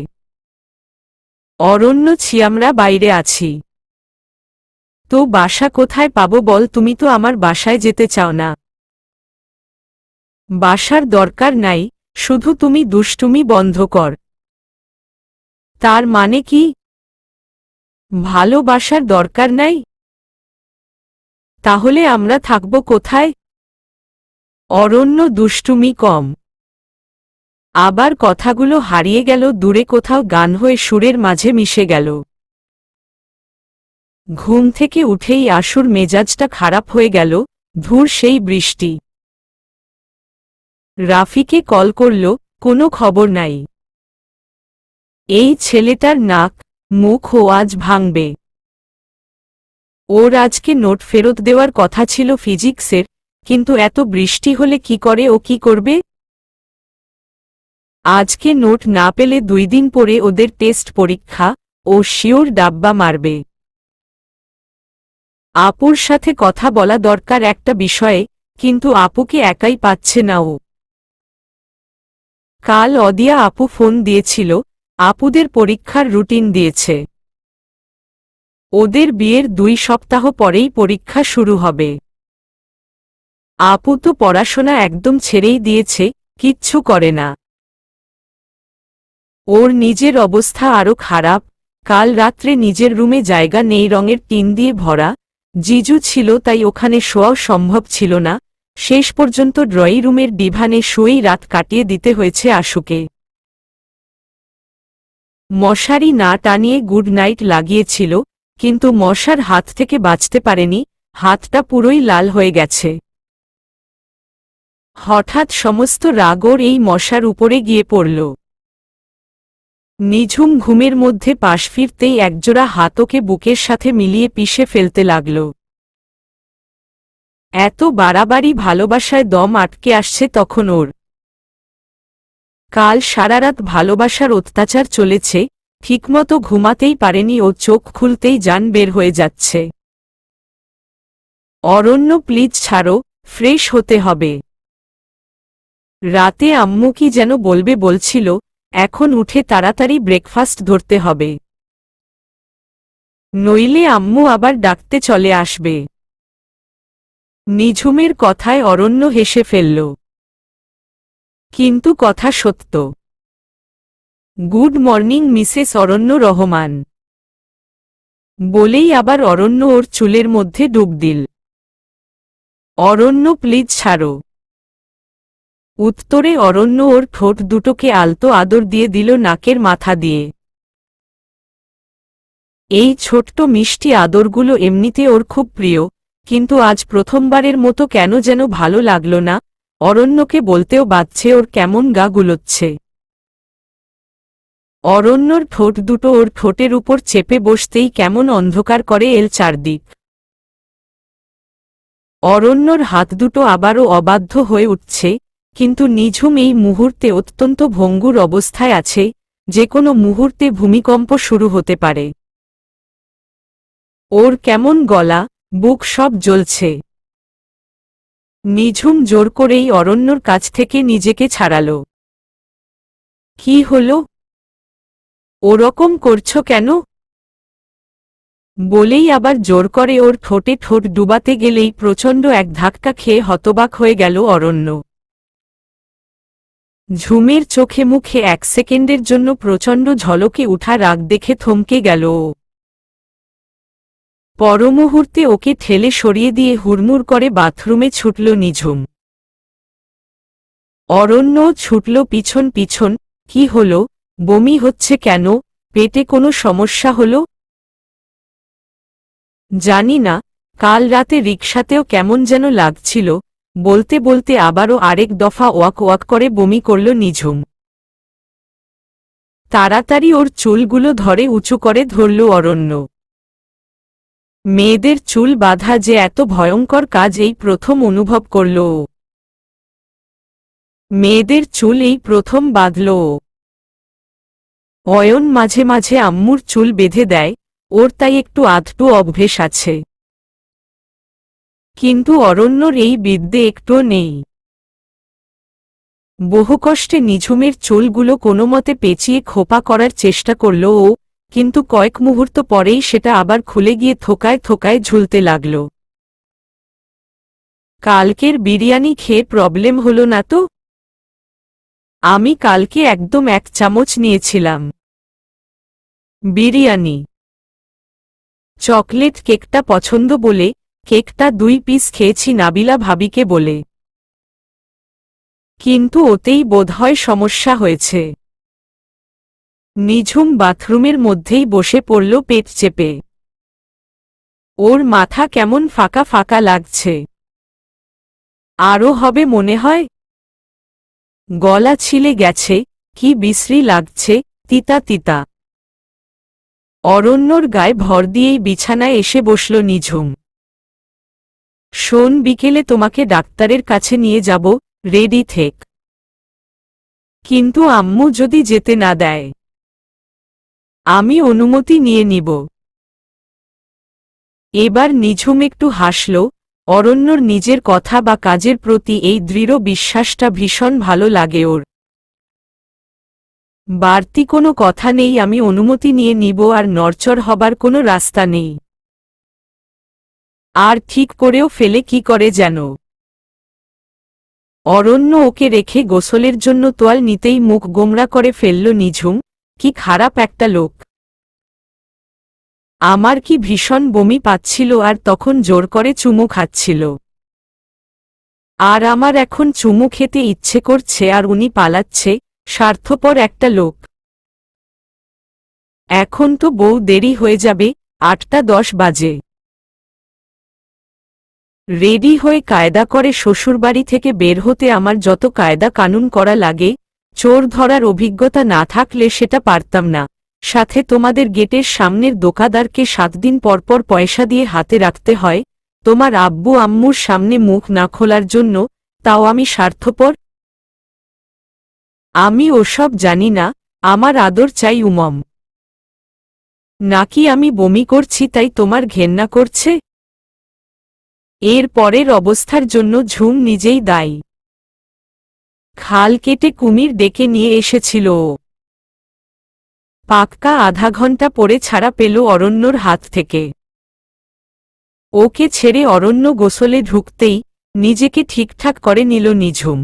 অরণ্য, আমরা বাইরে আছি। তো বাসা কোথায় পাবো বল? তুমি তো আমার বাসায় যেতে চাও না। বাসার দরকার নাই, শুধু তুমি দুষ্টুমি বন্ধ কর। তার মানে কি? ভালোবাসার দরকার নাই? তাহলে আমরা থাকব কোথায়? অরণ্য, দুষ্টুমি কম। আবার কথাগুলো হারিয়ে গেল দূরে কোথাও, গান হয়ে সুরের মাঝে মিশে গেল। ঘুম থেকে উঠেই আশুর মেজাজটা খারাপ হয়ে গেল। ধুর, সেই বৃষ্টি। রাফিকে কল করল, কোনো খবর নাই। এই ছেলেটার নাক মুখ ও আজ ভাঙবে। ওর আজকে নোট ফেরত দেওয়ার কথা ছিল ফিজিক্সের, কিন্তু এত বৃষ্টি হলে কি করে ও কি করবে? আজকে নোট না পেলে 2 দিন পরে ওদের টেস্ট পরীক্ষা, ও শিওর ডাব্বা মারবে। আপুর সাথে কথা বলা দরকার একটা বিষয়ে, কিন্তু আপুকে একাই পাচ্ছে না ও। কাল অদিয়া আপু ফোন দিয়েছিল, আপুদের পরীক্ষার রুটিন দিয়েছে। ওদের বিয়ের 2 সপ্তাহ পরেই পরীক্ষা শুরু হবে। আপু তো পড়াশোনা একদম ছেড়েই দিয়েছে, কিচ্ছু করে না। ওর নিজের অবস্থা আরও খারাপ। কাল রাত্রে নিজের রুমে জায়গা নেই, রঙের টিন দিয়ে ভরা। জিজু ছিল তাই ওখানে শোয়াও সম্ভব ছিল না। শেষ পর্যন্ত ড্রয়িং রুমের ডিভানে শুয়েই রাত কাটিয়ে দিতে হয়েছে আশুকে। মশারি না টানিয়ে গুড নাইট লাগিয়েছিল, কিন্তু মশার হাত থেকে বাঁচতে পারেনি, হাতটা পুরোই লাল হয়ে গেছে। হঠাৎ সমস্ত রাগ ওর এই মশার উপরে গিয়ে পড়ল। নিঝুম ঘুমের মধ্যে পাশ ফিরতেই একজোড়া হাত ওকে বুকের সাথে মিলিয়ে পিষে ফেলতে লাগল। এত বাড়াবাড়ি ভালোবাসায় দম আটকে আসছে তখন ওর। কাল সারারাত ভালোবাসার অত্যাচার চলেছে, ঠিকমতো ঘুমাতেই পারেনি ও, চোখ খুলতেই জান বের হয়ে যাচ্ছে। অরণ্য, প্লিজ ছাড়ো, ফ্রেশ হতে হবে। রাতে আম্মু কি যেন বলবে বলছিল, এখন উঠে তাড়াতাড়ি ব্রেকফাস্ট ধরতে হবে, নইলে আম্মু আবার ডাকতে চলে আসবে। নিঝুমের কথায় অরণ্য হেসে ফেলল। কিন্তু কথা সত্য। গুড মর্নিং মিসেস অরণ্য রহমান বলেই আবার অরণ্য ওর চুলের মধ্যে ডুব দিল। অরণ্য, প্লিজ ছাড়ো। উত্তরে অরণ্য ওর ঠোঁট দুটোকে আলতো আদর দিয়ে দিল নাকের মাথা দিয়ে। এই ছোট্ট মিষ্টি আদরগুলো এমনিতে ওর খুব প্রিয়, কিন্তু আজ প্রথমবারের মতো কেন যেন ভালো লাগল না। অরণ্যকে বলতেও বাধছে, ওর কেমন গা গুলোচ্ছে। অরণ্যর ঠোঁট দুটো ওর ঠোঁটের উপর চেপে বসতেই কেমন অন্ধকার করে এল চারদিক। অরণ্যর হাত দুটো আবারও অবাধ্য হয়ে উঠছে, কিন্তু নিঝুম এই মুহূর্তে অত্যন্ত ভঙ্গুর অবস্থায় আছে, যে কোনো মুহূর্তে ভূমিকম্প শুরু হতে পারে। ওর কেমন গলা, বুক সব জ্বলছে। নিঝুম জোর করেই অরণ্যর কাছ থেকে নিজেকে ছাড়াল। কি হলো? ওরকম করছো কেন? বলেই আবার জোর করে ওর ঠোঁটে ঠোঁট ডুবাতে গেলেই প্রচণ্ড এক ধাক্কা খেয়ে হতবাক হয়ে গেল অরণ্য। ঝুমের চোখে মুখে 1 সেকেন্ডের জন্য প্রচণ্ড ঝলকে উঠা রাগ দেখে থমকে গেল ও। পরমুহূর্তে ওকে ঠেলে সরিয়ে দিয়ে হুড়মুড় করে বাথরুমে ছুটল নিঝুম। অরণ্য ছুটল পিছন পিছন। কি হল? বমি হচ্ছে কেন? পেটে কোনো সমস্যা হল? জানি না, কাল রাতে রিকশাতেও কেমন যেন লাগছিল। বলতে বলতে আবারও আরেক দফা ওয়াক ওয়াক করে বমি করল নিঝুম। তাড়াতাড়ি ওর চুলগুলো ধরে উঁচু করে ধরল অরণ্য। মেয়েদের চুল বাঁধা যে এত ভয়ঙ্কর কাজ এই প্রথম অনুভব করল ও। মেয়েদের চুল এই প্রথম বাঁধল ও। অয়ন মাঝে মাঝে আম্মুর চুল বেঁধে দেয়, ওর তাই একটু আধটু অভ্যেস আছে। কিন্তু অরণ্যর এই বিদ্যে একটুও নেই। বহু কষ্টে নিঝুমের চুলগুলো কোনোমতে পেঁচিয়ে খোপা করার চেষ্টা করল ও, কিন্তু কয়েক মুহূর্ত পরেই সেটা আবার খুলে গিয়ে থোকায় থোকায় ঝুলতে লাগল। কালকের বিরিয়ানি খেয়ে প্রবলেম হলো না তো? আমি কালকে একদম 1 চামচ নিয়েছিলাম। বিরিয়ানি, চকলেট কেকটা পছন্দ বলে কেকটা 2 পিস খেয়েছি নাবিলা ভাবিকে বলে। কিন্তু ওতেই বোধহয় সমস্যা হয়েছে। নিঝুম বাথরুমের মধ্যেই বসে পড়ল পেট চেপে। ওর মাথা কেমন ফাঁকা ফাঁকা লাগছে। আরও হবে মনে হয়। গলা ছিলে গেছে, কি বিশ্রী লাগছে, তিতা তিতা। অরণ্যর গায়ে ভর দিয়েই বিছানায় এসে বসল নিঝুম। শোন, বিকেলে তোমাকে ডাক্তারের কাছে নিয়ে যাব, রেডি থেক। কিন্তু আম্মু যদি যেতে না দেয়? আমি অনুমতি নিয়ে নিব। এবার নিঝুম একটু হাসল। অরণ্যর নিজের কথা বা কাজের প্রতি এই দৃঢ় বিশ্বাসটা ভীষণ ভালো লাগে ওর। বাড়তি কোনো কথা নেই, আমি অনুমতি নিয়ে নিব আর নড়চড় হবার কোনো রাস্তা নেই। আর ঠিক করেও ফেলে কি করে যেন। অরণ্য ওকে রেখে গোসলের জন্য তোয়াল নিতেই মুখ গোমরা করে ফেলল নিঝুম। কি খারাপ একটা লোক। আমার কি ভীষণ বমি পাচ্ছিল আর তখন জোর করে চুমু খাচ্ছিল। আর আমার এখন চুমু খেতে ইচ্ছে করছে আর উনি পালাচ্ছে, স্বার্থপর একটা লোক। এখন তো বউ দেরি হয়ে যাবে, 8:10 বাজে। রেডি হয়ে কায়দা করে শ্বশুরবাড়ি থেকে বের হতে আমার যত কায়দা কানুন করা লাগে, চোর ধরার অভিজ্ঞতা না থাকলে সেটা পারতাম না। সাথে তোমাদের গেটের সামনের দোকানদারকে 7 দিন পরপর পয়সা দিয়ে হাতে রাখতে হয়, তোমার আব্বু আম্মুর সামনে মুখ না খোলার জন্য, তাও আমি স্বার্থপর। আমি ওসব জানি না, আমার আদর চাই উমম। নাকি আমি বমি করছি তাই তোমার ঘেন্না করছে? এর পরের অবস্থার জন্য ঝুম নিজেই দায়ী। খাল কেটে কুমির ডেকে নিয়ে এসেছিল ও। পাক্কা আধা ঘন্টা পরে ছাড়া পেল অরণ্যর হাত থেকে। ওকে ছেড়ে অরণ্য গোসলে ঢুকতেই নিজেকে ঠিকঠাক করে নিল নিঝুম।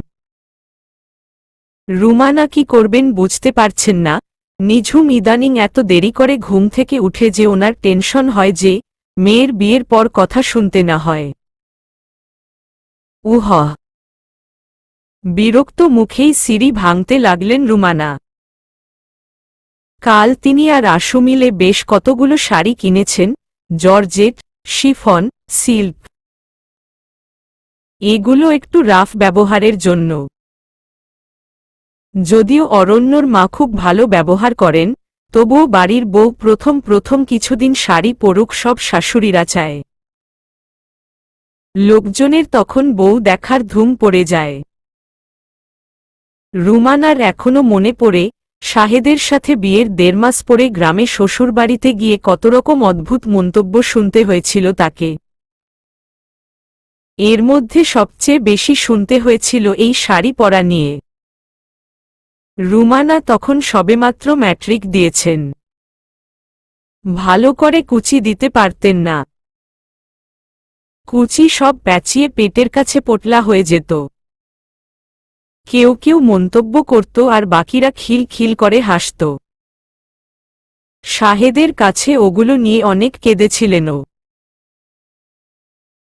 রুমানা কি করবেন বুঝতে পারছেন না। নিঝুম ইদানিং এত দেরি করে ঘুম থেকে উঠে যে ওনার টেনশন হয় যে মেয়ের বিয়ের পর কথা শুনতে না হয়। উহ, বিরক্ত মুখেই সিঁড়ি ভাঙতে লাগলেন রুমানা। কাল তিনি আর আশু মিলে বেশ কতগুলো শাড়ি কিনেছেন, জর্জেট, শিফন, সিল্ক। এগুলো একটু রাফ ব্যবহারের জন্য। যদিও অরণ্যর মা খুব ভালো ব্যবহার করেন, তবুও বাড়ির বউ প্রথম প্রথম কিছুদিন শাড়ি পরুক, সব শাশুড়িরা চায়। লোকজনের তখন বউ দেখার ধুম পড়ে যায়। রুমানার এখনো মনে পড়ে শাহেদের সাথে বিয়ের 1.5 মাস পরে গ্রামে শ্বশুরবাড়িতে গিয়ে কতরকম অদ্ভুত মন্তব্য শুনতে হয়েছিল তাকে। এর মধ্যে সবচেয়ে বেশি শুনতে হয়েছিল এই শাড়ি পরা নিয়ে। রুমানা তখন সবেমাত্র ম্যাট্রিক দিয়েছেন। ভালো করে কুচি দিতে পারতেন না। কুচি সব প্যাচিয়ে পেটের কাছে পোটলা হয়ে যেত। কেউ কেউ মন্তব্য করত আর বাকিরা খিল খিল করে হাসত। শাহেদের কাছে ওগুলো নিয়ে অনেক কেঁদেছিলেনও।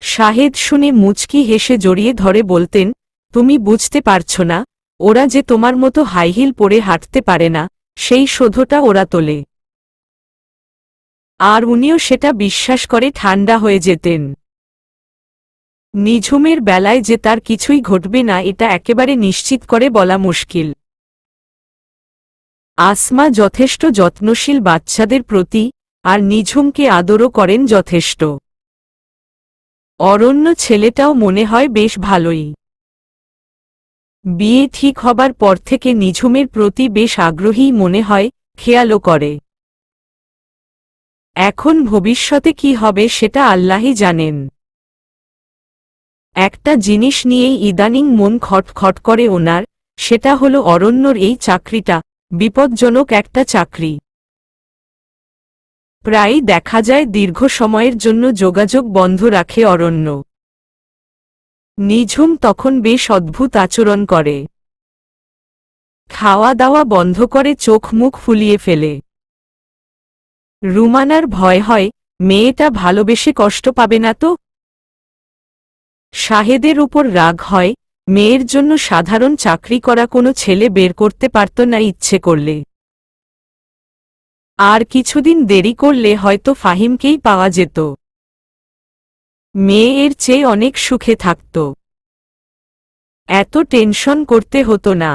শাহেদ শুনে মুচকি হেসে জড়িয়ে ধরে বলতেন, তুমি বুঝতে পারছ না, ওরা যে তোমার মতো হাইহিল পরে হাঁটতে পারে না, সেই শোধটা ওরা তোলে। আর উনিও সেটা বিশ্বাস করে ঠান্ডা হয়ে যেতেন। নিঝুমের বেলায় যে তার কিছুই ঘটবে না এটা একেবারে নিশ্চিত করে বলা মুশকিল। আসমা যথেষ্ট যত্নশীল বাচ্চাদের প্রতি, আর নিঝুমকে আদরও করেন যথেষ্ট। অরণ্য ছেলেটাও মনে হয় বেশ ভালোই। বিয়ে ঠিক হবার পর থেকে নিঝুমের প্রতি বেশ আগ্রহী মনে হয়, খেয়ালও করে। এখন ভবিষ্যতে কি হবে সেটা আল্লাহই জানেন। একটা জিনিস নিয়েই ইদানিং মন খটখট করে ওনার, সেটা হলো অরণ্যর এই চাকরিটা, বিপজ্জনক একটা চাকরি। প্রায়ই দেখা যায় দীর্ঘ সময়ের জন্য যোগাযোগ বন্ধ রাখে অরণ্য। নিঝুম তখন বেশ অদ্ভুত আচরণ করে। খাওয়া দাওয়া বন্ধ করে চোখ মুখ ফুলিয়ে ফেলে। রুমানার ভয় হয় মেয়েটা ভালোবেসে কষ্ট পাবে না তো। শাহেদের উপর রাগ হয়, মেয়ের জন্য সাধারণ চাকরি করা কোনো ছেলে বের করতে পারত না ইচ্ছে করলে। আর কিছুদিন দেরি করলে হয়তো ফাহিমকেই পাওয়া যেত। মেয়ে এর চেয়ে অনেক সুখে থাকত। এত টেনশন করতে হতো না।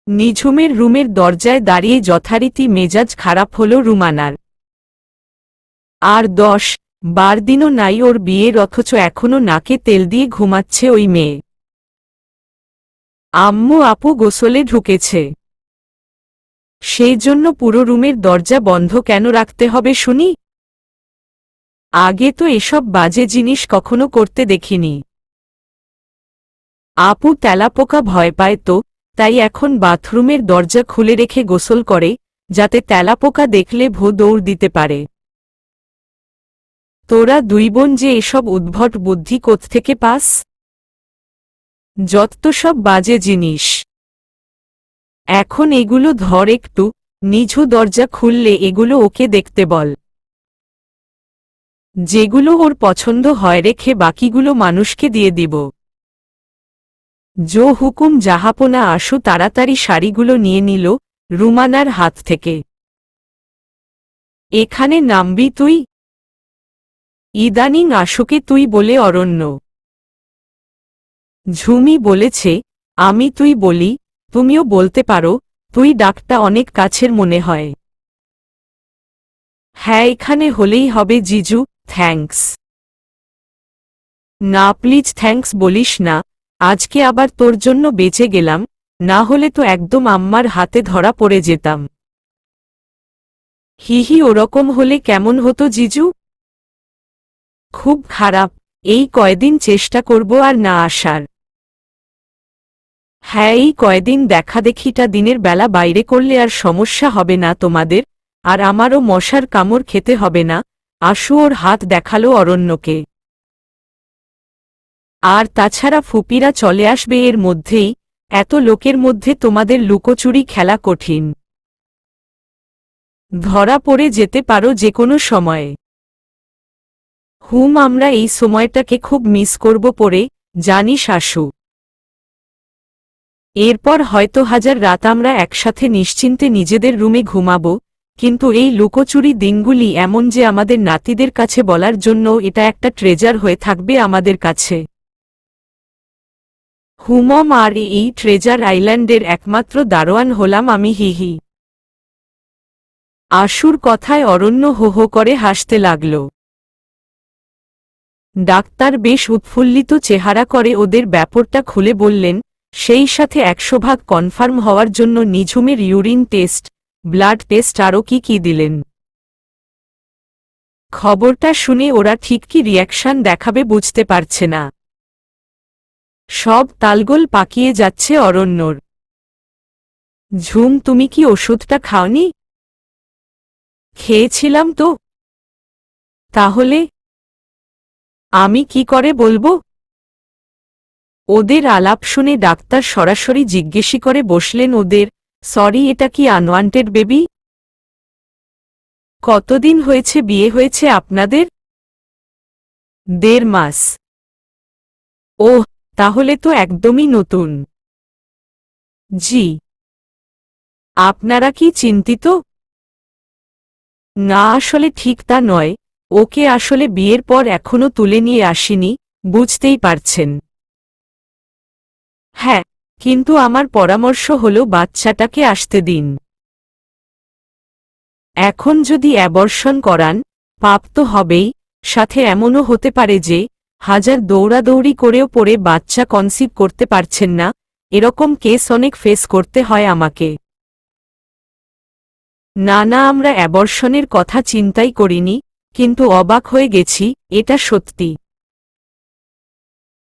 নিঝুমের রুমের দরজায় দাঁড়িয়ে যথারীতি মেজাজ খারাপ হল রুমানার। আর 10-12 দিনও নাই ওর বিয়ের, অথচ এখনো নাকে তেল দিয়ে ঘুমাচ্ছে ওই মেয়ে। আম্মু আপু গোসলে ঢুকেছে, সেই জন্য পুরো রুমের দরজা বন্ধ কেন রাখতে হবে শুনি? আগে তো এসব বাজে জিনিস কখনো করতে দেখিনি। আপু তেলাপোকা ভয় পায় তো, তাই এখন বাথরুমের দরজা খুলে রেখে গোসল করে, যাতে তেলাপোকা দেখলে ভো দৌড় দিতে পারে। তোরা দুই বোন যে এসব উদ্ভট বুদ্ধি কোত্থেকে পাস? যত সব বাজে জিনিস। এখন এগুলো ধর একটু, নিঝু দরজা খুললে এগুলো ওকে দেখতে বল। যেগুলো ওর পছন্দ হয় রেখে বাকিগুলো মানুষকে দিয়ে দিব। জো হুকুম জাহাপনা। আশু তাড়াতাড়ি শাড়িগুলো নিয়ে নিল রুমানার হাত থেকে। এখানে নামবি তুই? ইদানিং আশুকে তুই বলে অরণ্য। ঝুমি বলেছে আমি তুই বলি, তুমিও বলতে পারো, তুই ডাকটা অনেক কাছের মনে হয়। হ্যাঁ এখানে হলেই হবে জিজু, থ্যাঙ্কস। না প্লিজ থ্যাঙ্কস বলিস না, আজকে আবার তোর জন্য বেঁচে গেলাম, না হলে তো একদম আম্মার হাতে ধরা পড়ে যেতাম। হিহি ওরকম হলে কেমন হতো জিজু? খুব খারাপ, এই কয়দিন চেষ্টা করব আর না আসার। হ্যাঁ এই কয়দিন দেখাদেখিটা দিনের বেলা বাইরে করলে আর সমস্যা হবে না তোমাদের, আর আমারও মশার কামড় খেতে হবে না। আশু ওর হাত দেখালো অরণ্যকে। আর তাছাড়া ফুপিরা চলে আসবে এর মধ্যেই, এত লোকের মধ্যে তোমাদের লুকোচুরি খেলা কঠিন। ধরা পড়ে যেতে পারো যে কোনো সময়ে। আমরা এই সময়টাকে খুব মিস করব পরে, জানিস আশু। এরপর হয়তো 1000 রাত আমরা একসাথে নিশ্চিন্তে নিজেদের রুমে ঘুমাবো, কিন্তু এই লুকোচুরি দিনগুলি এমন যে আমাদের নাতিদের কাছে বলার জন্য এটা একটা ট্রেজার হয়ে থাকবে আমাদের কাছে। হুমম আর এই ট্রেজার আইল্যান্ডের একমাত্র দারোয়ান হলাম আমি। হিহি। আশুর কথায় অরণ্য হো হো করে হাসতে লাগল। ডাক্তার বেশ উৎফুল্লিত চেহারা করে ওদের ব্যাপারটা খুলে বললেন, সেই সাথে 100% কনফার্ম হওয়ার জন্য নিঝুমের ইউরিন টেস্ট, ব্লাড টেস্ট আরও কি দিলেন। খবরটা শুনে ওরা ঠিক কি রিয়াকশন দেখাবে বুঝতে পারছে না। সব তালগোল পাকিয়ে যাচ্ছে অরণ্যর। ঝুম তুমি কি ওষুধটা খাওনি? খেয়েছিলাম তো। তাহলে আমি কি করে বলবো? ওদের আলাপ শুনে ডাক্তার সরাসরি জিজ্ঞেসি করে বসলেন ওদের, সরি এটা কি আনওয়ান্টেড বেবি? কতদিন হয়েছে বিয়ে হয়েছে আপনাদের? 1.5 মাস। ওহ, তাহলে তো একদমই নতুন। জি। আপনারা কি চিন্তিত? না আসলে ঠিক তা নয়, ওকে আসলে বিয়ের পর এখনো তুলে নিয়ে আসিনি, বুঝতেই পারছেন। হ্যাঁ, কিন্তু আমার পরামর্শ হলো বাচ্চাটাকে আসতে দিন। এখন যদি অ্যাবর্শন করান, পাপ তো হবেই, সাথে এমনও হতে পারে যে 1000 দৌড়াদৌড়ি করেও পরে বাচ্চা কনসিভ করতে পারছেন না, এরকম কেস অনেক ফেস করতে হয় আমাকে। না না, আমরা অ্যাবর্শনের কথা চিন্তাই করিনি, কিন্তু অবাক হয়ে গেছি, এটা সত্যি।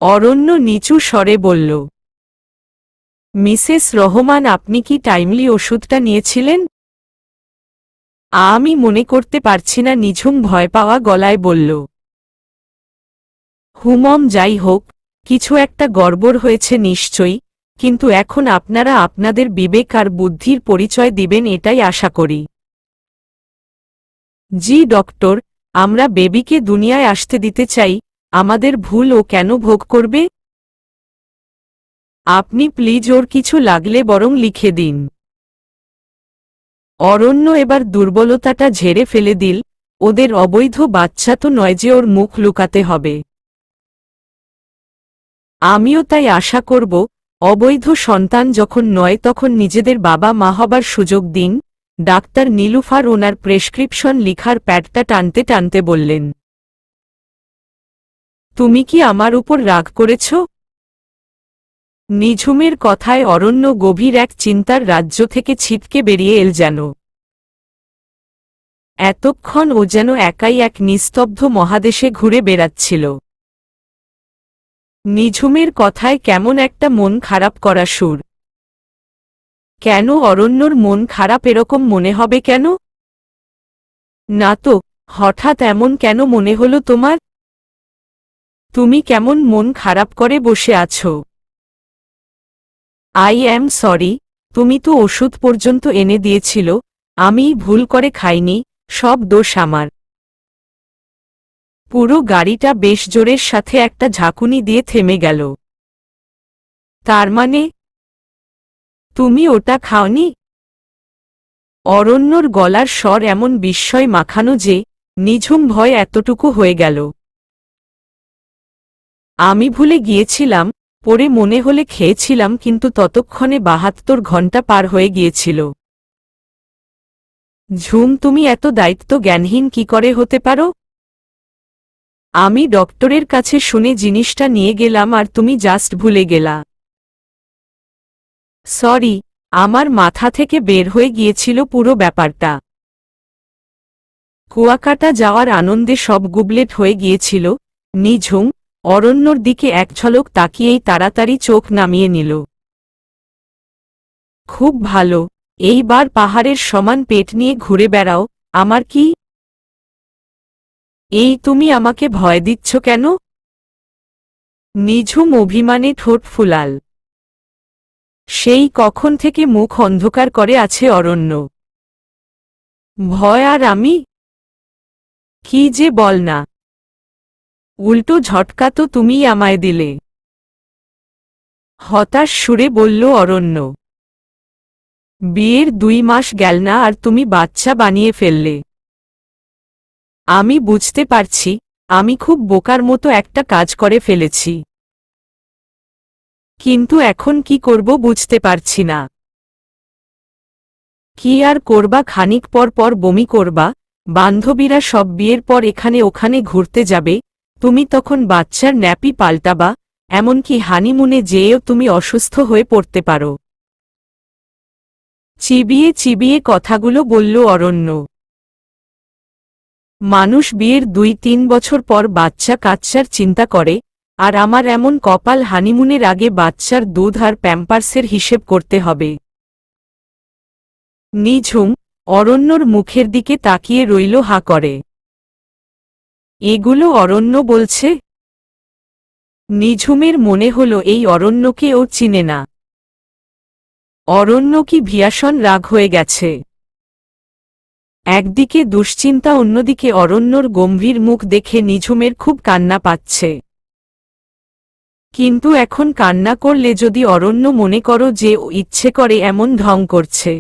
অরণ্য নিচু স্বরে বলল। মিসেস রহমান, আপনি কি টাইমলি ওষুধটা নিয়েছিলেন? আমি মনে করতে পারছি না, নিঝুম ভয় পাওয়া গলায় বলল। হুমম, যাই হোক, কিছু একটা গড়বড় হয়েছে নিশ্চয়ই, কিন্তু এখন আপনারা আপনাদের বিবেক আর বুদ্ধির পরিচয় দিবেন এটাই আশা করি। জি ডক্টর, আমরা বেবিকে দুনিয়ায় আসতে দিতে চাই, আমাদের ভুল ও কেন ভোগ করবে? আপনি প্লিজ ওর কিছু লাগলে বরং লিখে দিন। অরণ্য এবার দুর্বলতাটা ঝেড়ে ফেলে দিল, ওদের অবৈধ বাচ্চা তো নয় যে ওর মুখ লুকাতে হবে। আমিও তাই আশা করব, অবৈধ সন্তান যখন নয় তখন নিজেদের বাবা মা হবার সুযোগ দিন। ডাক্তার নীলুফার ওনার প্রেসক্রিপশন লিখার প্যাডটা টানতে টানতে বললেন। তুমি কি আমার উপর রাগ করেছ? নিঝুমের কথায় অরণ্য গভীর এক চিন্তার রাজ্য থেকে ছিটকে বেরিয়ে এল যেন। এতক্ষণ ও যেন একাই এক নিস্তব্ধ মহাদেশে ঘুরে বেড়াচ্ছিল। নিঝুমের কথায় কেমন একটা মন খারাপ করা সুর। কেন অরণ্যর মন খারাপ এরকম মনে হবে কেন? না তো, হঠাৎ এমন কেন মনে হলো তোমার? তুমি কেমন মন খারাপ করে বসে আছো? আই অ্যাম সরি, তুমি তো ওষুধ পর্যন্ত এনে দিয়েছিল, আমিই ভুল করে খাইনি, সব দোষ আমার। পুরো গাড়িটা বেশ জোরের সাথে একটা ঝাঁকুনি দিয়ে থেমে গেল। তার মানে তুমি ওটা খাওনি? অরণ্যর গলার স্বর এমন বিস্ময় মাখানো যে নিঝুম ভয় এতটুকু হয়ে গেল। আমি ভুলে গিয়েছিলাম, পরে মনে হলে খেয়েছিলাম, কিন্তু ততক্ষণে ৭২ ঘন্টা পার হয়ে গিয়েছিল। ঝুম, তুমি এত দায়িত্ব জ্ঞানহীন কি করে হতে পারো? আমি ডক্টরের কাছে শুনে জিনিসটা নিয়ে গেলাম আর তুমি জাস্ট ভুলে গেলা। সরি, আমার মাথা থেকে বের হয়ে গিয়েছিল পুরো ব্যাপারটা। কুয়াকাটা যাওয়ার আনন্দে সব গুবলেট হয়ে গিয়েছিল। নিঝুম অরণ্যর দিকে এক ঝলক তাকিয়েই তাড়াতাড়ি চোখ নামিয়ে নিল। খুব ভালো, এইবার পাহাড়ের সমান পেট নিয়ে ঘুরে বেড়াও। আমার কি? এই তুমি আমাকে ভয় দিচ্ছ কেন? নিঝুম অভিমানে ঠোঁট ফুলাল। সেই কখন থেকে মুখ অন্ধকার করে আছে অরণ্য। ভয় আর আমি? কি যে বল না, উল্টো ঝটকা তো তুমিই আমায় দিলে। হতাশ সুরে বলল অরণ্য। বিয়ের ২ মাস গেল না আর তুমি বাচ্চা বানিয়ে ফেললে। আমি বুঝতে পারছি, আমি খুব বোকার মতো একটা কাজ করে ফেলেছি। কিন্তু এখন কি করব বুঝতে পারছি না। কি আর করবা, খানিক পর পর বমি করবা, বান্ধবীরা সব বিয়ের পর এখানে ওখানে ঘুরতে যাবে, তুমি তখন বাচ্চার ন্যাপি পাল্টাবা, এমনকি হানিমুনে যেয়েও তুমি অসুস্থ হয়ে পড়তে পারো। চিবিয়ে চিবিয়ে কথাগুলো বলল অরণ্য। মানুষ বিয়ের ২-৩ বছর পর বাচ্চা কাচ্চার চিন্তা করে, আর আমার এমন কপাল, হানিমুনের আগে বাচ্চার দুধ আর প্যাম্পার্সের হিসেব করতে হবে। নিঝুম অরণ্যর মুখের দিকে তাকিয়ে রইল হাঁ করে। এগুলো অরণ্য বলছে? নিঝুমের মনে হল এই অরণ্যকে ও চিনে না। অরণ্য কি ভীষণ রাগ হয়ে গেছে? একদিকে দুশ্চিন্তা, অন্যদিকে অরণ্যর গম্ভীর মুখ দেখে নিঝুমের খুব কান্না পাচ্ছে। কিন্তু এখন কান্না করলে যদি অরণ্য মনে করো যে ও ইচ্ছে করে এমন ঢং করছে।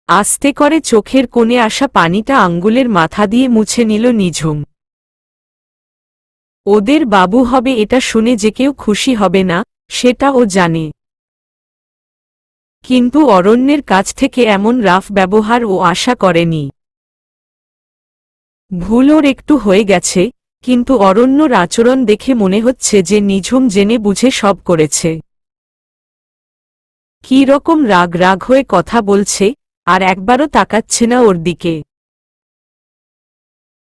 আস্তে করে চোখের কোণে আসা পানিটা আঙ্গুলের মাথা দিয়ে মুছে নিল নিঝুম। ওদের বাবু হবে এটা শুনে যে কেউ খুশি হবে না, সেটা ও জানে। কিন্তু অরণ্যের কাছ থেকে এমন রাফ ব্যবহার ও আশা করেনি। ভুল ওর একটু হয়ে গেছে, কিন্তু অরণ্যর আচরণ দেখে মনে হচ্ছে যে নিঝুম জেনে বুঝে সব করেছে। কী রকম রাগ রাগ হয়ে কথা বলছে, আর একবারও তাকাচ্ছে না ওর দিকে।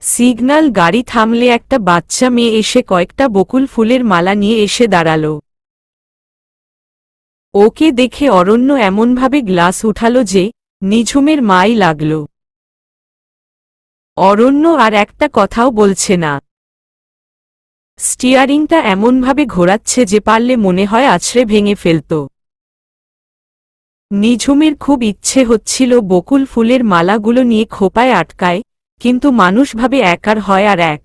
সিগন্যাল গাড়ি থামলে একটা বাচ্চা মেয়ে এসে কয়েকটা বকুল ফুলের মালা নিয়ে এসে দাঁড়াল। ওকে দেখে অরণ্য এমনভাবে গ্লাস উঠালো যে নিঝুমের মাই লাগল। অরণ্য আর একটা কথাও বলছে না। স্টিয়ারিংটা এমনভাবে ঘোরাচ্ছে যে পারলে মনে হয় আছড়ে ভেঙে ফেলত। নিঝুমের খুব ইচ্ছে হচ্ছিল বকুল ফুলের মালাগুলো নিয়ে খোপায় আটকায়, কিন্তু মানুষ ভাবে একার হয় আর এক।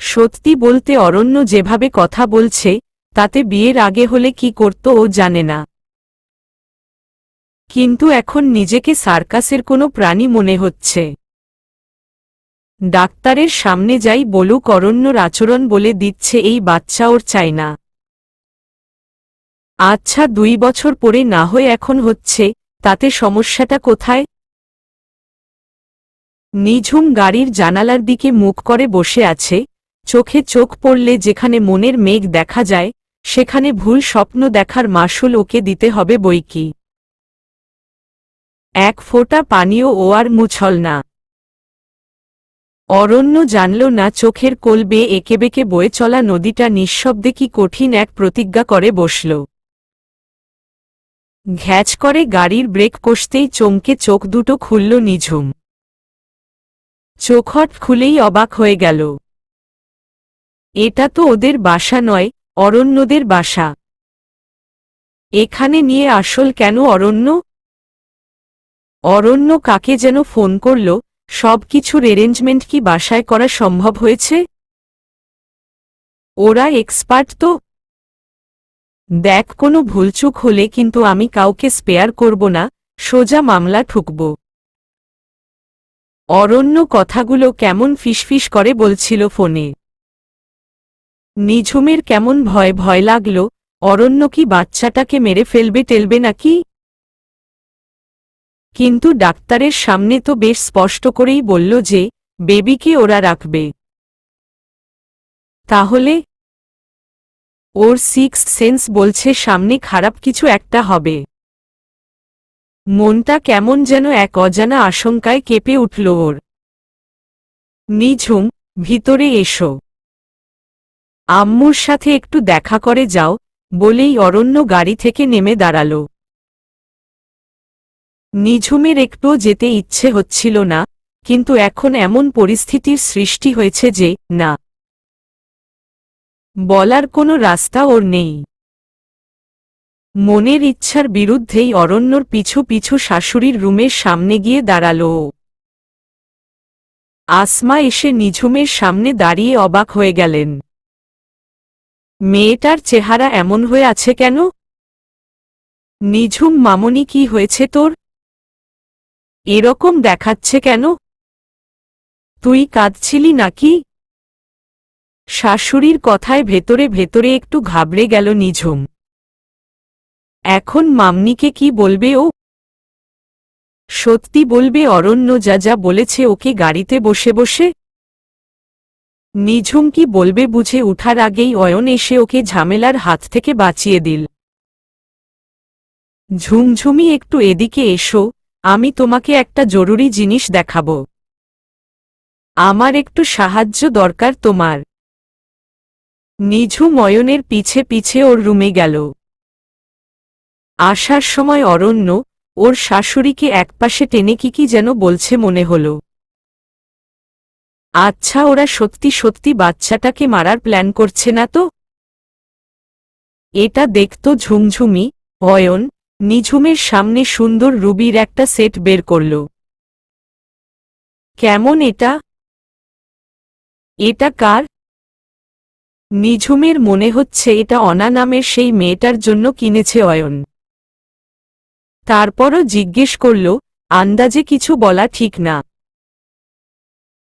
সত্যি বলতে অরণ্য যেভাবে কথা বলছে তাতে বিয়ের আগে হলে কি করত ও জানে না। কিন্তু এখন নিজেকে সার্কাসের কোনো প্রাণী মনে হচ্ছে। ডাক্তারের সামনে যাই বলুক অরণ্যর আচরণ বলে দিচ্ছে এই বাচ্চা ওর চাই না। আচ্ছা 2 বছর পরে না হয়ে এখন হচ্ছে, তাতে সমস্যাটা কোথায়? নিঝুম গাড়ির জানালার দিকে মুখ করে বসে আছে, চোখে চোখ পড়লে যেখানে মনের মেঘ দেখা যায় সেখানে ভুল স্বপ্ন দেখার মাসুল ওকে দিতে হবে বইকি। এক ফোঁটা পানিও ও আর মুছল না। অরণ্য জানল না চোখের কোল বেয়ে এঁকেবেঁকে বয়ে চলা নদীটা নিঃশব্দে কি কঠিন এক প্রতিজ্ঞা করে বসল। ঘ্যাচ করে গাড়ির ব্রেক কষতেই চমকে চোখ দুটো খুলল নিঝুম। চোখট খুলেই অবাক হয়ে গেল। এটা তো ওদের বাসা নয়, অরণ্যদের বাসা। এখানে নিয়ে আসল কেন অরণ্য? অরণ্য কাকে যেন ফোন করল, সব কিছুর অ্যারেঞ্জমেন্ট কি বাসায় করা সম্ভব হয়েছে? ওরা এক্সপার্ট তো। দেখ কোনো ভুলচুক হলে কিন্তু আমি কাউকে স্পেয়ার করব না, সোজা মামলা ঠুকব। অরণ্য কথাগুলো কেমন ফিসফিস করে বলছিল ফোনে। নিঝুমের কেমন ভয় ভয় লাগল, অরণ্য কি বাচ্চাটাকে মেরে ফেলবে টেলবে নাকি? কিন্তু ডাক্তারের সামনে তো বেশ স্পষ্ট করেই বলল যে বেবিকে ওরা রাখবে। তাহলে ওর সিক্সথ সেন্স বলছে সামনে খারাপ কিছু একটা হবে। মনটা কেমন যেন এক অজানা আশঙ্কায় কেঁপে উঠল ওর। নিঝুম, ভিতরে এসো। আম্মুর সাথে একটু দেখা করে যাও, বলেই অরণ্য গাড়ি থেকে নেমে দাঁড়াল। নিঝুমের একটুও যেতে ইচ্ছে হচ্ছিল না, কিন্তু এখন এমন পরিস্থিতির সৃষ্টি হয়েছে যে না বলার কোনো রাস্তা ওর নেই। মনের ইচ্ছার বিরুদ্ধেই অরণ্যর পিছু পিছু শাশুড়ির রুমের সামনে গিয়ে দাঁড়াল ও। আসমা এসে নিঝুমের সামনে দাঁড়িয়ে অবাক হয়ে গেলেন। মেয়েটার চেহারা এমন হয়ে আছে কেন? নিঝুম মামনি কি হয়েছে তোর? এরকম দেখাচ্ছে কেন? তুই কাঁদছিলি নাকি? শাশুড়ির কথায় ভেতরে ভেতরে একটু ঘাবড়ে গেল নিঝুম। এখন মামনিকে কি বলবে ও? সত্যি বলবে অরণ্য যা যা বলেছে ওকে গাড়িতে বসে বসে? নিঝুম কি বলবে বুঝে উঠার আগেই অয়ন এসে ওকে ঝামেলার হাত থেকে বাঁচিয়ে দিল। ঝুমঝুমি একটু এদিকে এসো, আমি তোমাকে একটা জরুরি জিনিস দেখাবো। আমার একটু সাহায্য দরকার তোমার। নিঝুম অয়নের পিছে পিছে ওর রুমে গেল। আসার সময় অরণ্য ওর শাশুড়িকে একপাশে টেনে কি যেন বলছে মনে হল। আচ্ছা ওরা সত্যি সত্যি বাচ্চাটাকে মারার প্ল্যান করছে না তো? এটা দেখত ঝুমঝুমি। অয়ন নিঝুমের সামনে সুন্দর রুবির একটা সেট বের করল। কেমন এটা? এটা কার? নিঝুমের মনে হচ্ছে এটা অনা নামের সেই মেয়েটার জন্য কিনেছে অয়ন। তারপরও জিজ্ঞেস করল, আন্দাজে কিছু বলা ঠিক না।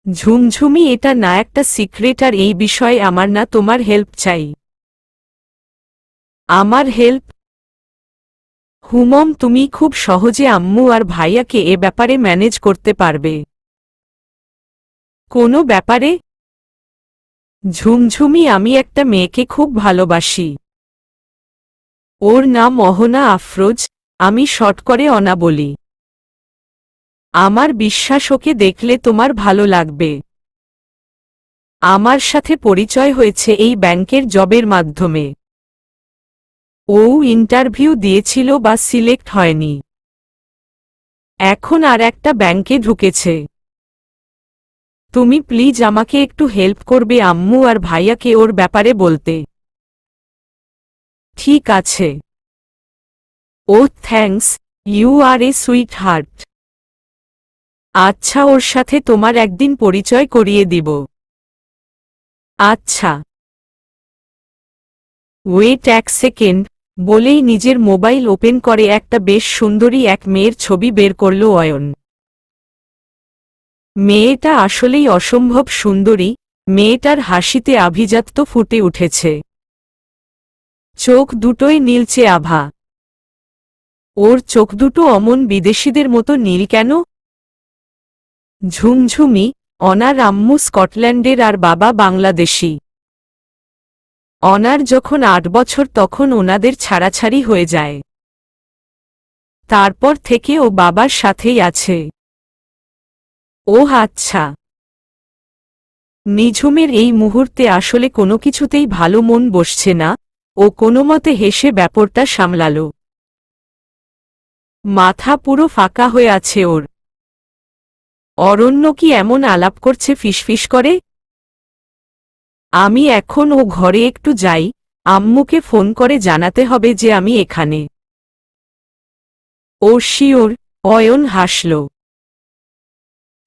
ঝুমঝুমি এটা না একটা সিক্রেট আর এই বিষয়ে আমার না তোমার হেল্প চাই। আমার হেল্প? হুমম তুমি খুব সহজে আম্মু আর ভাইয়াকে এ ব্যাপারে ম্যানেজ করতে পারবে। কোনো ব্যাপারে? ঝুমঝুমি আমি একটা মেয়েকে খুব ভালোবাসি। ওর নাম অহনা আফরোজ, আমি শর্ট করে অনা বলি। আমার বিশ্বাস ওকে দেখলে তোমার ভালো লাগবে। আমার সাথে পরিচয় হয়েছে এই ব্যাংকের জবের মাধ্যমে। ও ইন্টারভিউ দিয়েছিল বা সিলেক্ট হয়নি, এখন আর একটা ব্যাংকে ঢুকেছে। তুমি প্লিজ আমাকে একটু হেল্প করবে আম্মু আর ভাইয়াকে ওর ব্যাপারে বলতে। ঠিক আছে। Oh thanks, you are a sweetheart. আচ্ছা, ওর সাথে তোমার একদিন পরিচয় করিয়ে দিব। আচ্ছা। ওয়েট এক সেকেন্ড, বলেই নিজের মোবাইল ওপেন করে একটা বেশ সুন্দরী এক মেয়ের ছবি বের করল অয়ন। মেয়েটা আসলেই অসম্ভব সুন্দরী, মেয়েটার হাসিতে আভিজাত্য ফুটে উঠেছে। চোখ দুটোই নীলচে আভা। ওর চোখ দুটো অমন বিদেশিদের মতো নীল কেন? ঝুমঝুমি, অনার আম্মু স্কটল্যান্ডের আর বাবা বাংলাদেশী। অনার যখন ৮ বছর তখন ওনাদের ছাড়াছাড়ি হয়ে যায়। তারপর থেকে ও বাবার সাথেই আছে। ওহ আচ্ছা। নিঝুমের এই মুহূর্তে আসলে কোনো কিছুতেই ভালো মন বসছে না, ও কোনোমতে হেসে ব্যাপারটা সামলাল। মাথা পুরো ফাঁকা হয়ে আছে ওর। অরণ্য কি এমন আলাপ করছে ফিসফিস করে? আমি এখন ও ঘরে একটু যাই, আম্মুকে ফোন করে জানাতে হবে যে আমি এখানে। ও শিওর, অয়ন হাসল।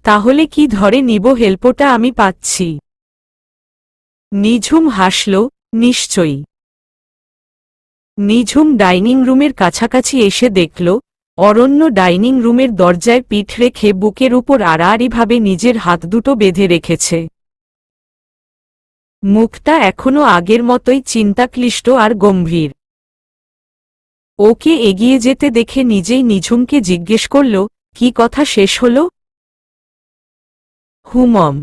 তাহলে কি ধরে নিব হেল্পটা আমি পাচ্ছি? নিঝুম হাসল, নিশ্চয়ই। নিঝুম ডাইনিং রুমের কাছাকাছি এসে দেখল অরণ্য ডাইনিং রুমের দরজায় পিঠ রেখে বুকের উপর আড়াআড়িভাবে নিজের হাত দুটো বেঁধে রেখেছে। মুখটা এখনো আগের মতোই চিন্তাক্লিষ্ট আর গম্ভীর। ওকে এগিয়ে যেতে দেখে নিজেই নিঝুমকে জিজ্ঞেস করল, কি কথা শেষ হল? হুমম।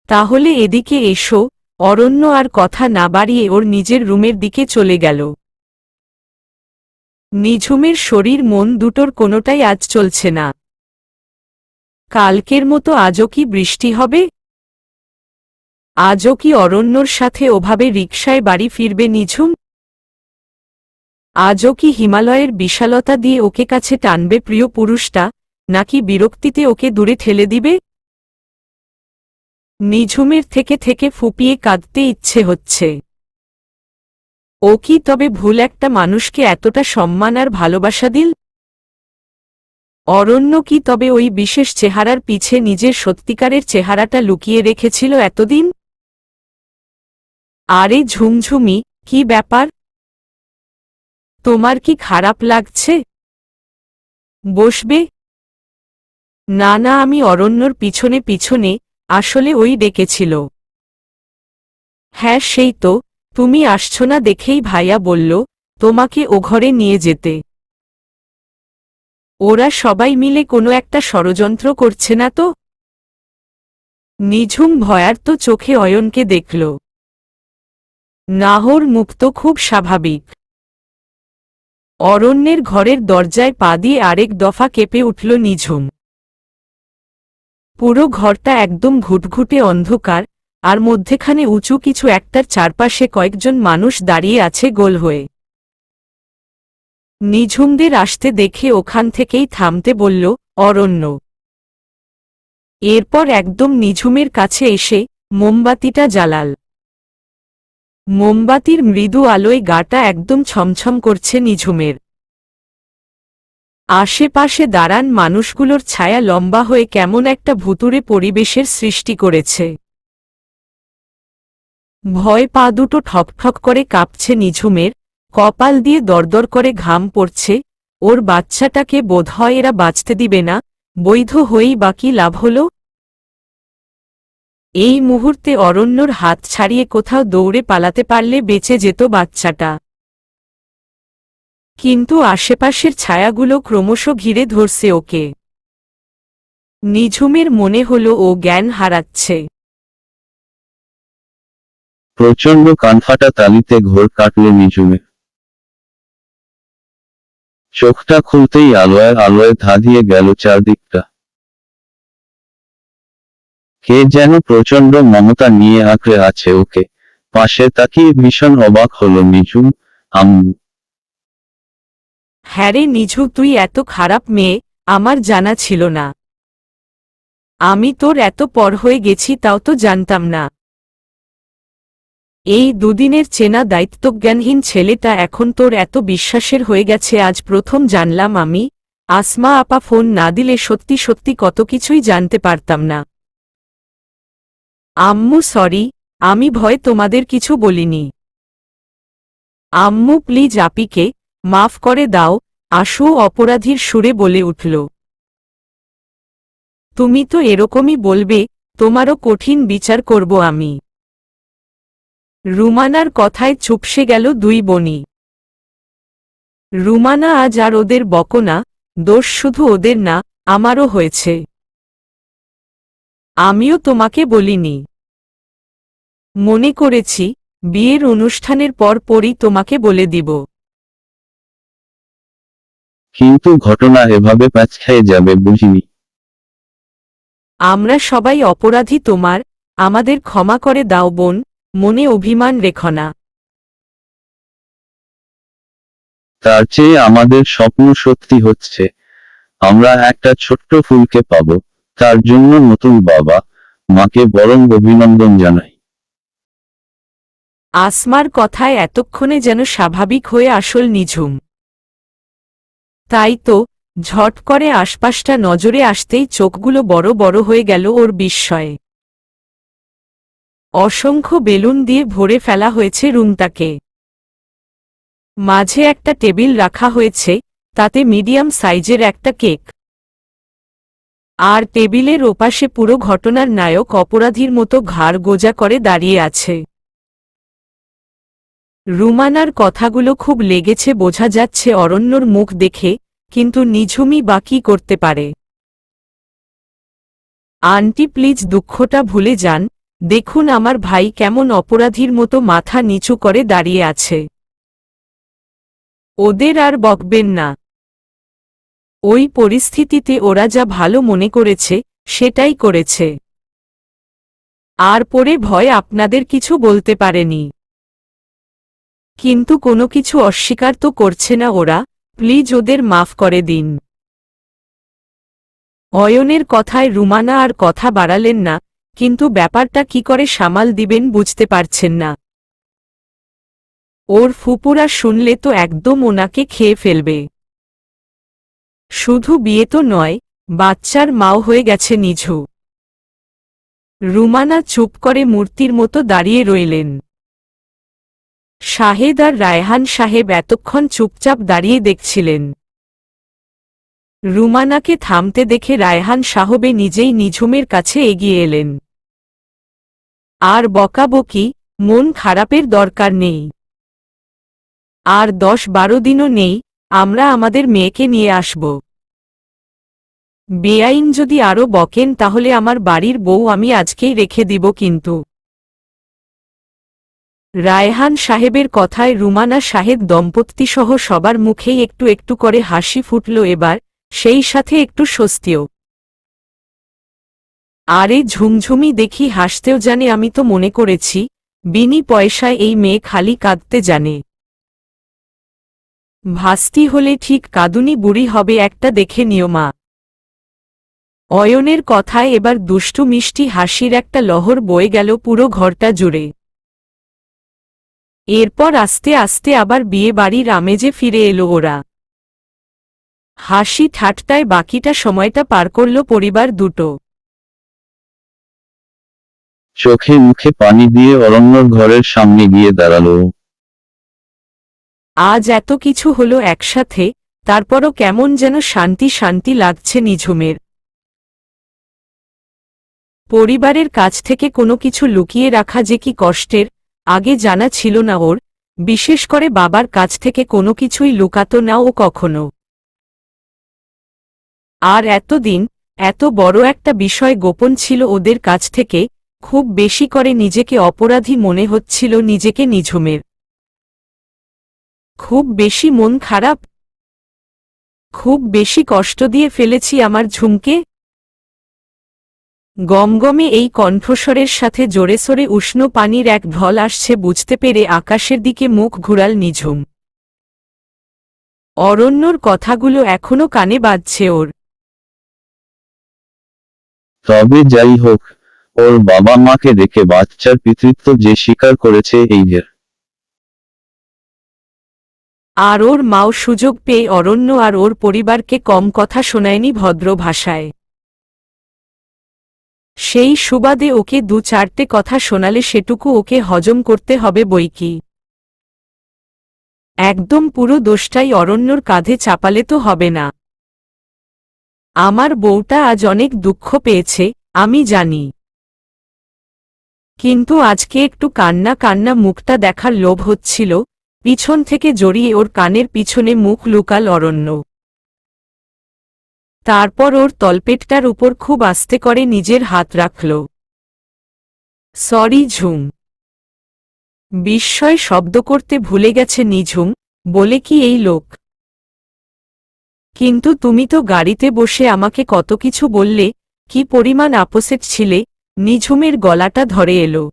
তাহলে এদিকে এসো। অরণ্য আর কথা না বাড়িয়ে ওর নিজের রুমের দিকে চলে গেল। নিঝুমের শরীর মন দুটোর কোনোটাই আজ চলছে না। কালকের মতো আজও কি বৃষ্টি হবে? আজও কি অরণ্যর সাথে ওভাবে রিকশায় বাড়ি ফিরবে নিঝুম? আজও কি হিমালয়ের বিশালতা দিয়ে ওকে কাছে টানবে প্রিয় পুরুষটা, নাকি বিরক্তিতে ওকে দূরে ঠেলে দিবে? নিঝুমের থেকে থেকে ফুপিয়ে কাঁদতে ইচ্ছে হচ্ছে। ও কি তবে ভুল একটা মানুষকে এতটা সম্মান আর ভালোবাসা দিল? অরণ্য কি তবে ওই বিশেষ চেহারার পিছে নিজের সত্যিকারের চেহারাটা লুকিয়ে রেখেছিল এতদিন? আরে ঝুমঝুমি, কি ব্যাপার? তোমার কি খারাপ লাগছে? বসবে? না না, আমি অরণ্যর পিছনে পিছনে, আসলে ওই ডেকেছিল। হ্যাঁ সেই তো, তুমি আসছো না দেখেই ভাইয়া বলল তোমাকে ও ঘরে নিয়ে যেতে। ওরা সবাই মিলে কোনো একটা ষড়যন্ত্র করছে না তো? নিঝুম ভয়ার্ত চোখে অয়নকে দেখল। নাহর মুখ তো খুব স্বাভাবিক। অরণ্যের ঘরের দরজায় পা দিয়ে আরেক দফা কেঁপে উঠল নিঝুম। পুরো ঘরটা একদম ঘুটঘুটে অন্ধকার, আর মধ্যেখানে উঁচু কিছু একটার চারপাশে কয়েকজন মানুষ দাঁড়িয়ে আছে গোল হয়ে। নিঝুমদের আসতে দেখে ওখান থেকেই থামতে বলল অরণ্য। এরপর একদম নিঝুমের কাছে এসে মোমবাতিটা জ্বালাল। মোমবাতির মৃদু আলোয় গাটা একদম ছমছম করছে নিঝুমের। আশেপাশে দাঁড়ান মানুষগুলোর ছায়া লম্বা হয়ে কেমন একটা ভুতুড়ে পরিবেশের সৃষ্টি করেছে। ভয় পা দুটো ঠকঠক করে কাঁপছে নিঝুমের, কপাল দিয়ে দরদর করে ঘাম পড়ছে। ওর বাচ্চাটাকে বোধহয় এরা বাঁচতে দিবে না, বৈধ হয়েই বাকি লাভ হল। এই মুহূর্তে অরণ্যর হাত ছাড়িয়ে কোথাও দৌড়ে পালাতে পারলে বেঁচে যেত বাচ্চাটা। কিন্তু আশেপাশের ছায়াগুলো ক্রমশ ঘিরে ধরছে ওকে। নিঝুমের মনে হল ও জ্ঞান হারাচ্ছে।
প্রচণ্ড কানফাটা তালিতে ঘোর কাটল নিঝুমের। চোখটা খুলতেই আলোয় আলোয় ধাঁধিয়ে গেল চারদিকটা। কে যেন প্রচণ্ড মমতা নিয়ে আঁকড়ে আছে ওকে। পাশে তাকিয়ে ভীষণ অবাক হলো নিঝুম। আম্মু।
হ্যাঁ রে নিঝু, তুই এত খারাপ মেয়ে, আমার জানা ছিল না। আমি তোর এত পর হয়ে গেছি তাও তো জানতাম না। এই দুদিনের চেনা দায়িত্বজ্ঞানহীন ছেলেটা এখন তোর এত বিশ্বাসের হয়ে গেছে আজ প্রথম জানলাম আমি। আসমা আপা ফোন না দিলে সত্যি সত্যি কত কিছুই জানতে পারতাম না। আম্মু সরি, আমি ভয় তোমাদের কিছু বলিনি। আম্মু প্লিজ আপিকে মাফ করে দাও, আশু অপরাধীর সুরে বলে উঠল। তুমি তো এরকমই বলবে, তোমারও কঠিন বিচার করব আমি। রুমানার কথায় চুপসে গেল দুই বোনই। রুমানা আজ আর ওদের বকো না, দোষ শুধু ওদের না, আমারও হয়েছে। আমিও তোমাকে বলিনি। মনে করেছি বিয়ের অনুষ্ঠানের পর পরই তোমাকে বলে দিব।
কিন্তু ঘটনা এভাবে প্যাঁচকায়ে যাবে বুঝিনি।
আমরা সবাই অপরাধী তোমার, আমাদের ক্ষমা করে দাও বোন, মনে অভিমান রেখো না।
তার চেয়ে আমাদের স্বপ্ন সত্যি হচ্ছে। আমরা একটা ছোট্ট ফুলকে পাব, তার জন্য নতুন বাবা মাকে বরং অভিনন্দন জানাই।
আসমার কথায় এতক্ষণে যেন স্বাভাবিক হয়ে আসল নিঝুম। তাই তো, ঝট করে আশপাশটা নজরে আসতেই চোখগুলো বড় বড় হয়ে গেল ওর বিস্ময়ে। অসংখ্য বেলুন দিয়ে ভরে ফেলা হয়েছে রুমটাকে। মাঝে একটা টেবিল রাখা হয়েছে, তাতে মিডিয়াম সাইজের একটা কেক। আর টেবিলের ওপাশে পুরো ঘটনার নায়ক অপরাধীর মতো ঘাড় গোজা করে দাঁড়িয়ে আছে। রুমানার কথাগুলো খুব লেগেছে বোঝা যাচ্ছে অরণ্যর মুখ দেখে, কিন্তু নিঝুমই বা কী করতে পারে। আন্টি প্লিজ দুঃখটা ভুলে যান, দেখুন আমার ভাই কেমন অপরাধীর মতো মাথা নিচু করে দাঁড়িয়ে আছে। ওদের আর বকবেন না। ওই পরিস্থিতিতে ওরা যা ভালো মনে করেছে সেটাই করেছে। আর পরে ভয় আপনাদের কিছু বলতে পারেনি। কিন্তু কোনো কিছু অস্বীকার তো করছে না ওরা, প্লিজ ওদের মাফ করে দিন। অয়নের কথায় রুমানা আর কথা বাড়ালেন না, কিন্তু ব্যাপারটা কি করে সামাল দিবেন বুঝতে পারছেন না। ওর ফুপুরা শুনলে তো একদম ওনাকে খেয়ে ফেলবে। শুধু বিয়ে তো নয়, বাচ্চার মাও হয়ে গেছে নিঝু। রুমানা চুপ করে মূর্তির মতো দাঁড়িয়ে রইলেন। শাহেদ আর রায়হান সাহেব এতক্ষণ চুপচাপ দাঁড়িয়ে দেখছিলেন। রুমানাকে থামতে দেখে রায়হান সাহেব নিজেই নিঝুমের কাছে এগিয়ে এলেন। আর বকাবকি, মন খারাপের দরকার নেই। আর 10-12 দিনও নেই, আমরা আমাদের মেয়েকে নিয়ে আসব। বেআইন যদি আরও বকেন তাহলে আমার বাড়ির বউ আমি আজকেই রেখে দিব কিন্তু। রায়হান সাহেবের কথায় রুমানা সাহেব দম্পতিসহ সবার মুখেই একটু একটু করে হাসি ফুটল এবার, সেই সাথে একটু স্বস্তিও। আরে ঝুমঝুমি দেখি হাসতেও জানে, আমি তো মনে করেছি বিনি পয়সায় এই মেয়ে খালি কাঁদতে জানে। ভাস্তি হলে ঠিক কাঁদুনি বুড়ি হবে একটা দেখে নিও মা। অয়নের কথায় এবার দুষ্টু মিষ্টি হাসির একটা লহর বয়ে গেল পুরো ঘরটা জুড়ে। এরপর আস্তে আস্তে আবার বিয়ে বাড়ির আমেজে ফিরে এলো ওরা। হাসি ঠাট্টায় বাকিটা সময়টা পার করল পরিবার দুটো।
চোখে মুখে পানি দিয়ে অরণ্যর ঘরের সামনে গিয়ে দাঁড়ালো।
আজ এত কিছু হলো একসাথে, তারপরও কেমন যেন শান্তি শান্তি লাগছে নিঝুমের। পরিবারের কাছ থেকে কোনো কিছু লুকিয়ে রাখা যে কি কষ্টের, আগে জানা ছিল না ওর, বিশেষ করে বাবার কাছ থেকে কোনো কিছুই লুকাতো না ও কখনো। আর এতদিন এত বড় একটা বিষয় গোপন ছিল ওদের কাছ থেকে, খুব বেশি করে নিজেকে অপরাধী মনে হচ্ছিল নিজেকে নিঝুমের। খুব বেশি মন খারাপ। খুব বেশি কষ্ট দিয়ে ফেলেছি আমার ঝুমকে? গমগমে এই কণ্ঠস্বরের সাথে জোরে সোরে উষ্ণ পানির এক ঢল আসছে বুঝতে পেরে আকাশের দিকে মুখ ঘুরাল নিঝুম। অরণ্যর কথাগুলো এখনো কানে বাজছে ওর।
তবে যাই হোক, ওর বাবা মাকে রেখে বাচ্চার পিতৃত্ব যে স্বীকার করেছে এই ঘের।
আর ওর মাও সুযোগ পেয়ে অরণ্য আর ওর পরিবারকে কম কথা শোনায়নি ভদ্র ভাষায়। সেই সুবাদে ওকে দু চারটে কথা শোনালে সেটুকু ওকে হজম করতে হবে বইকি। একদম পুরো দোষটাই অরণ্যর কাঁধে চাপালে তো হবে না। আমার বউটা আজ অনেক দুঃখ পেয়েছে, আমি জানি। কিন্তু আজকে একটু কান্না কান্না মুখটা দেখার লোভ হচ্ছিল, পিছন থেকে জড়িয়ে ওর কানের পিছনে মুখ লুকাল অরণ্য। তারপর ওর তলপেটটার উপর খুব আস্তে করে নিজের হাত রাখল। সরি ঝুম। বিস্ময় শব্দ করতে ভুলে গেছে নিঝুম, বলে কি এই লোক। কিন্তু তুমি তো গাড়িতে বসে আমাকে কত কিছু বললে, কি পরিমাণ আপসেট ছিলে। নিঝুমের গলাটা ধরে এলো।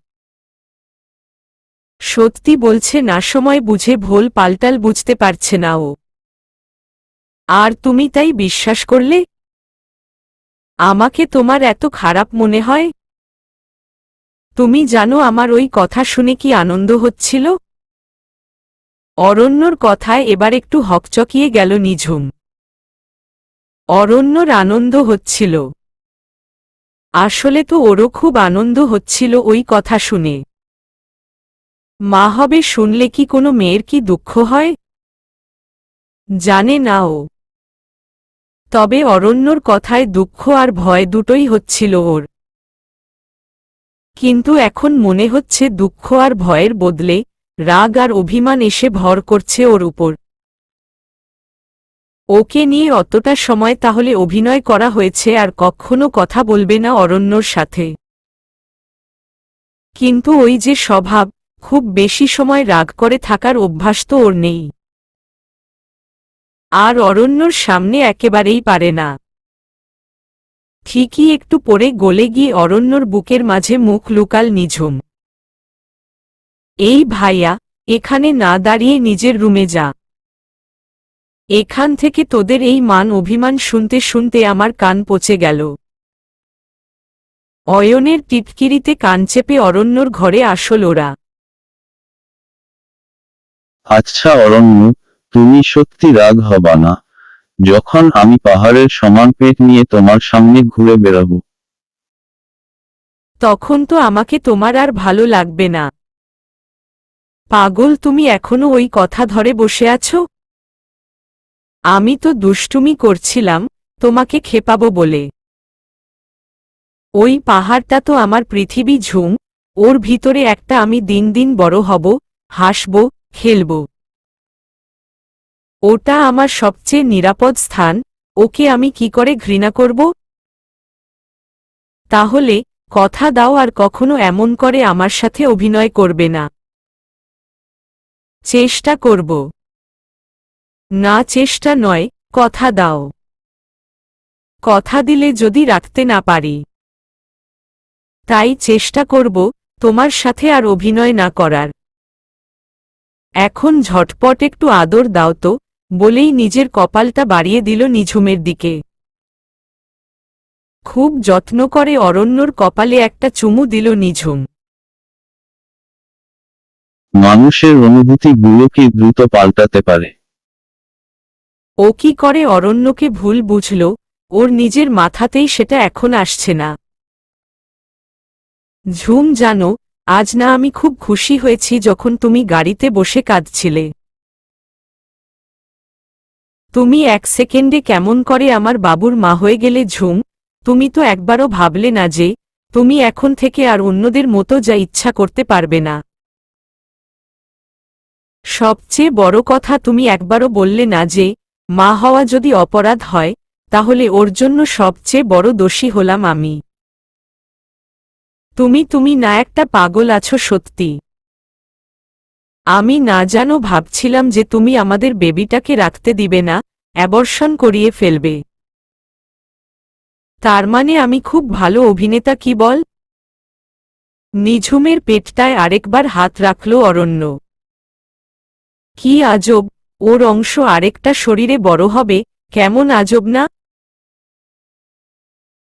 সত্যি বলছে না, সময় বুঝে ভোল পাল্টাল বুঝতে পারছে না ও। আর তুমি তাই বিশ্বাস করলে? আমাকে তোমার এত খারাপ মনে হয়? তুমি জানো আমার ওই কথা শুনে কি আনন্দ হচ্ছিল? অরণ্যর কথায় এবার একটু হকচকিয়ে গেল নিঝুম। অরণ্যর আনন্দ হচ্ছিল। আসলে তো ওরও খুব আনন্দ হচ্ছিল ওই কথা শুনে। মা হবে শুনলে কি কোনো মেয়ের কি দুঃখ হয়? জানে না ও। তবে অরণ্যর কথায় দুঃখ আর ভয় দুটোই হচ্ছিল ওর। কিন্তু এখন মনে হচ্ছে দুঃখ আর ভয়ের বদলে রাগ আর অভিমান এসে ভর করছে ওর উপর। ওকে নিয়ে অতটা সময় তাহলে অভিনয় করা হয়েছে আর কখনো কথা বলবে না অরণ্যর সাথে। কিন্তু ওই যে স্বভাব, খুব বেশি সময় রাগ করে থাকার অভ্যাস তো ওর নেই। আর অরণ্যর সামনে একেবারেই পারে না। ঠিকই একটু পরে গলে গিয়ে অরণ্যর বুকের মাঝে মুখ লুকাল নিঝুম। এই ভাইয়া, এখানে না দাঁড়িয়ে নিজের রুমে যা। এখান থেকে তোদের এই মান অভিমান শুনতে শুনতে আমার কান পচে গেল। অয়নের টিটকিরিতে কান চেপে অরণ্যর ঘরে আসল ওরা।
আচ্ছা অরণ্য, তুমি সত্যি রাগ হবা না যখন আমি পাহাড়ের সমান পেট নিয়ে তোমার সামনে ঘুরে বেড়াবো?
তখন তো আমাকে তোমার আর ভালো লাগবে না। পাগল, তুমি এখনো ওই কথা ধরে বসে আছো? আমি তো দুষ্টুমি করছিলাম, তোমাকে খেপাবো বলে। ওই পাহাড়টা তো আমার পৃথিবী ঝুম, ওর ভিতরে একটা আমি দিন দিন বড় হব, হাসব, খেলব। ওটা আমার সবচেয়ে নিরাপদ স্থান, ওকে আমি কি করে ঘৃণা করব? তাহলে কথা দাও আর কখনো এমন করে আমার সাথে অভিনয় করবে না। চেষ্টা করব। না, চেষ্টা নয়, কথা দাও। কথা দিলে যদি রাখতে না পারি, তাই চেষ্টা করব তোমার সাথে আর অভিনয় না করার। এখন ঝটপট একটু আদর দাও তো, বলেই নিজের কপালটা বাড়িয়ে দিল নিঝুমের দিকে। খুব যত্ন করে অরণ্যর কপালে একটা চুমু দিল নিঝুম।
মানুষের অনুভূতিগুলো কি দ্রুত পাল্টাতে পারে?
ও কি করে অরণ্যকে ভুল বুঝল, ওর নিজের মাথাতেই সেটা এখন আসছে না। ঝুম, জানো, আজ না আমি খুব খুশি হয়েছি যখন তুমি গাড়িতে বসে কাঁদছিলে। তুমি এক সেকেন্ডে কেমন করে আমার বাবুর মা হয়ে গেলে ঝুম। তুমি তো একবারও ভাবলে না যে তুমি এখন থেকে আর অন্যদের মতো যা ইচ্ছা করতে পারবে না। সবচেয়ে বড় কথা, তুমি একবারও বললে না যে মা হওয়া যদি অপরাধ হয়, তাহলে ওর জন্য সবচেয়ে বড় দোষী হলাম আমি। তুমি না একটা পাগল আছো সত্যি। আমি না জানো ভাবছিলাম যে তুমি আমাদের বেবিটাকে রাখতে দিবে না, অ্যাবর্শন করিয়ে ফেলবে। তার মানে আমি খুব ভালো অভিনেতা কি বল? নিঝুমের পেটটায় আরেকবার হাত রাখল অরণ্য। কি আজব, ওর অংশ আরেকটা শরীরে বড় হবে, কেমন আজব না?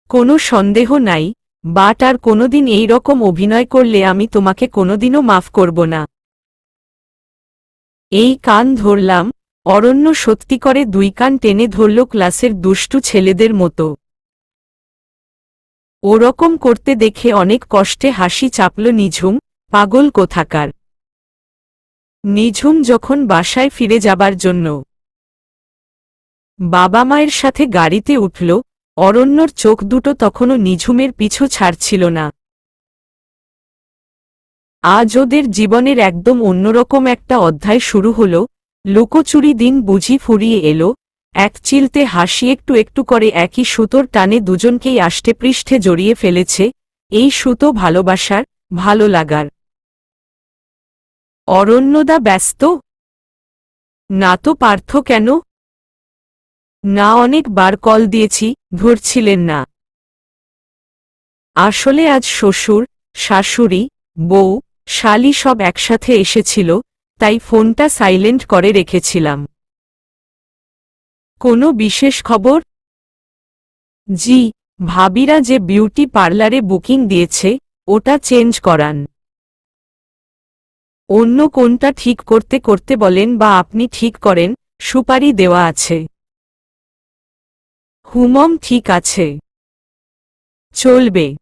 কোনো সন্দেহ নাই, বাট আর কোনোদিন এই রকম অভিনয় করলে আমি তোমাকে কোনোদিনও মাফ করব না। এই কান ধরলাম। অরণ্য সত্যি করে দুই কান টেনে ধরল ক্লাসের দুষ্টু ছেলেদের মতো। ওরকম করতে দেখে অনেক কষ্টে হাসি চাপল নিঝুম, পাগল কোথাকার। নিঝুম যখন বাসায় ফিরে যাবার জন্য বাবা মায়ের সাথে গাড়িতে উঠল, অরণ্যর চোখ দুটো তখনও নিঝুমের পিছু ছাড়ছিল না। আজ ওদের জীবনের একদম অন্যরকম একটা অধ্যায় শুরু হল। লুকোচুরি দিন বুঝি ফুরিয়ে এলো। এক চিলতে হাসি একটু একটু করে একই সুতোর টানে দুজনকেই আষ্টেপৃষ্ঠে জড়িয়ে ফেলেছে। এই সুতো ভালোবাসার, ভালো লাগার। অরণ্যদা ব্যস্ত? না তো পার্থ কেন? না, অনেকবার কল দিয়েছি, ধরছিলেন না। আসলে আজ শ্বশুর, শাশুড়ি, বউ, শালি সব একসাথে এসেছিল, তাই ফোনটা সাইলেন্ট করে রেখেছিলাম। কোনো বিশেষ খবর? জি, ভাবিরা যে বিউটি পার্লারে বুকিং দিয়েছে, ওটা চেঞ্জ করান। অন্য কোনটা ঠিক করতে করতে বলেন বা আপনি ঠিক করেন, সুপারি দেওয়া আছে। হুমম ঠিক আছে। চলবে।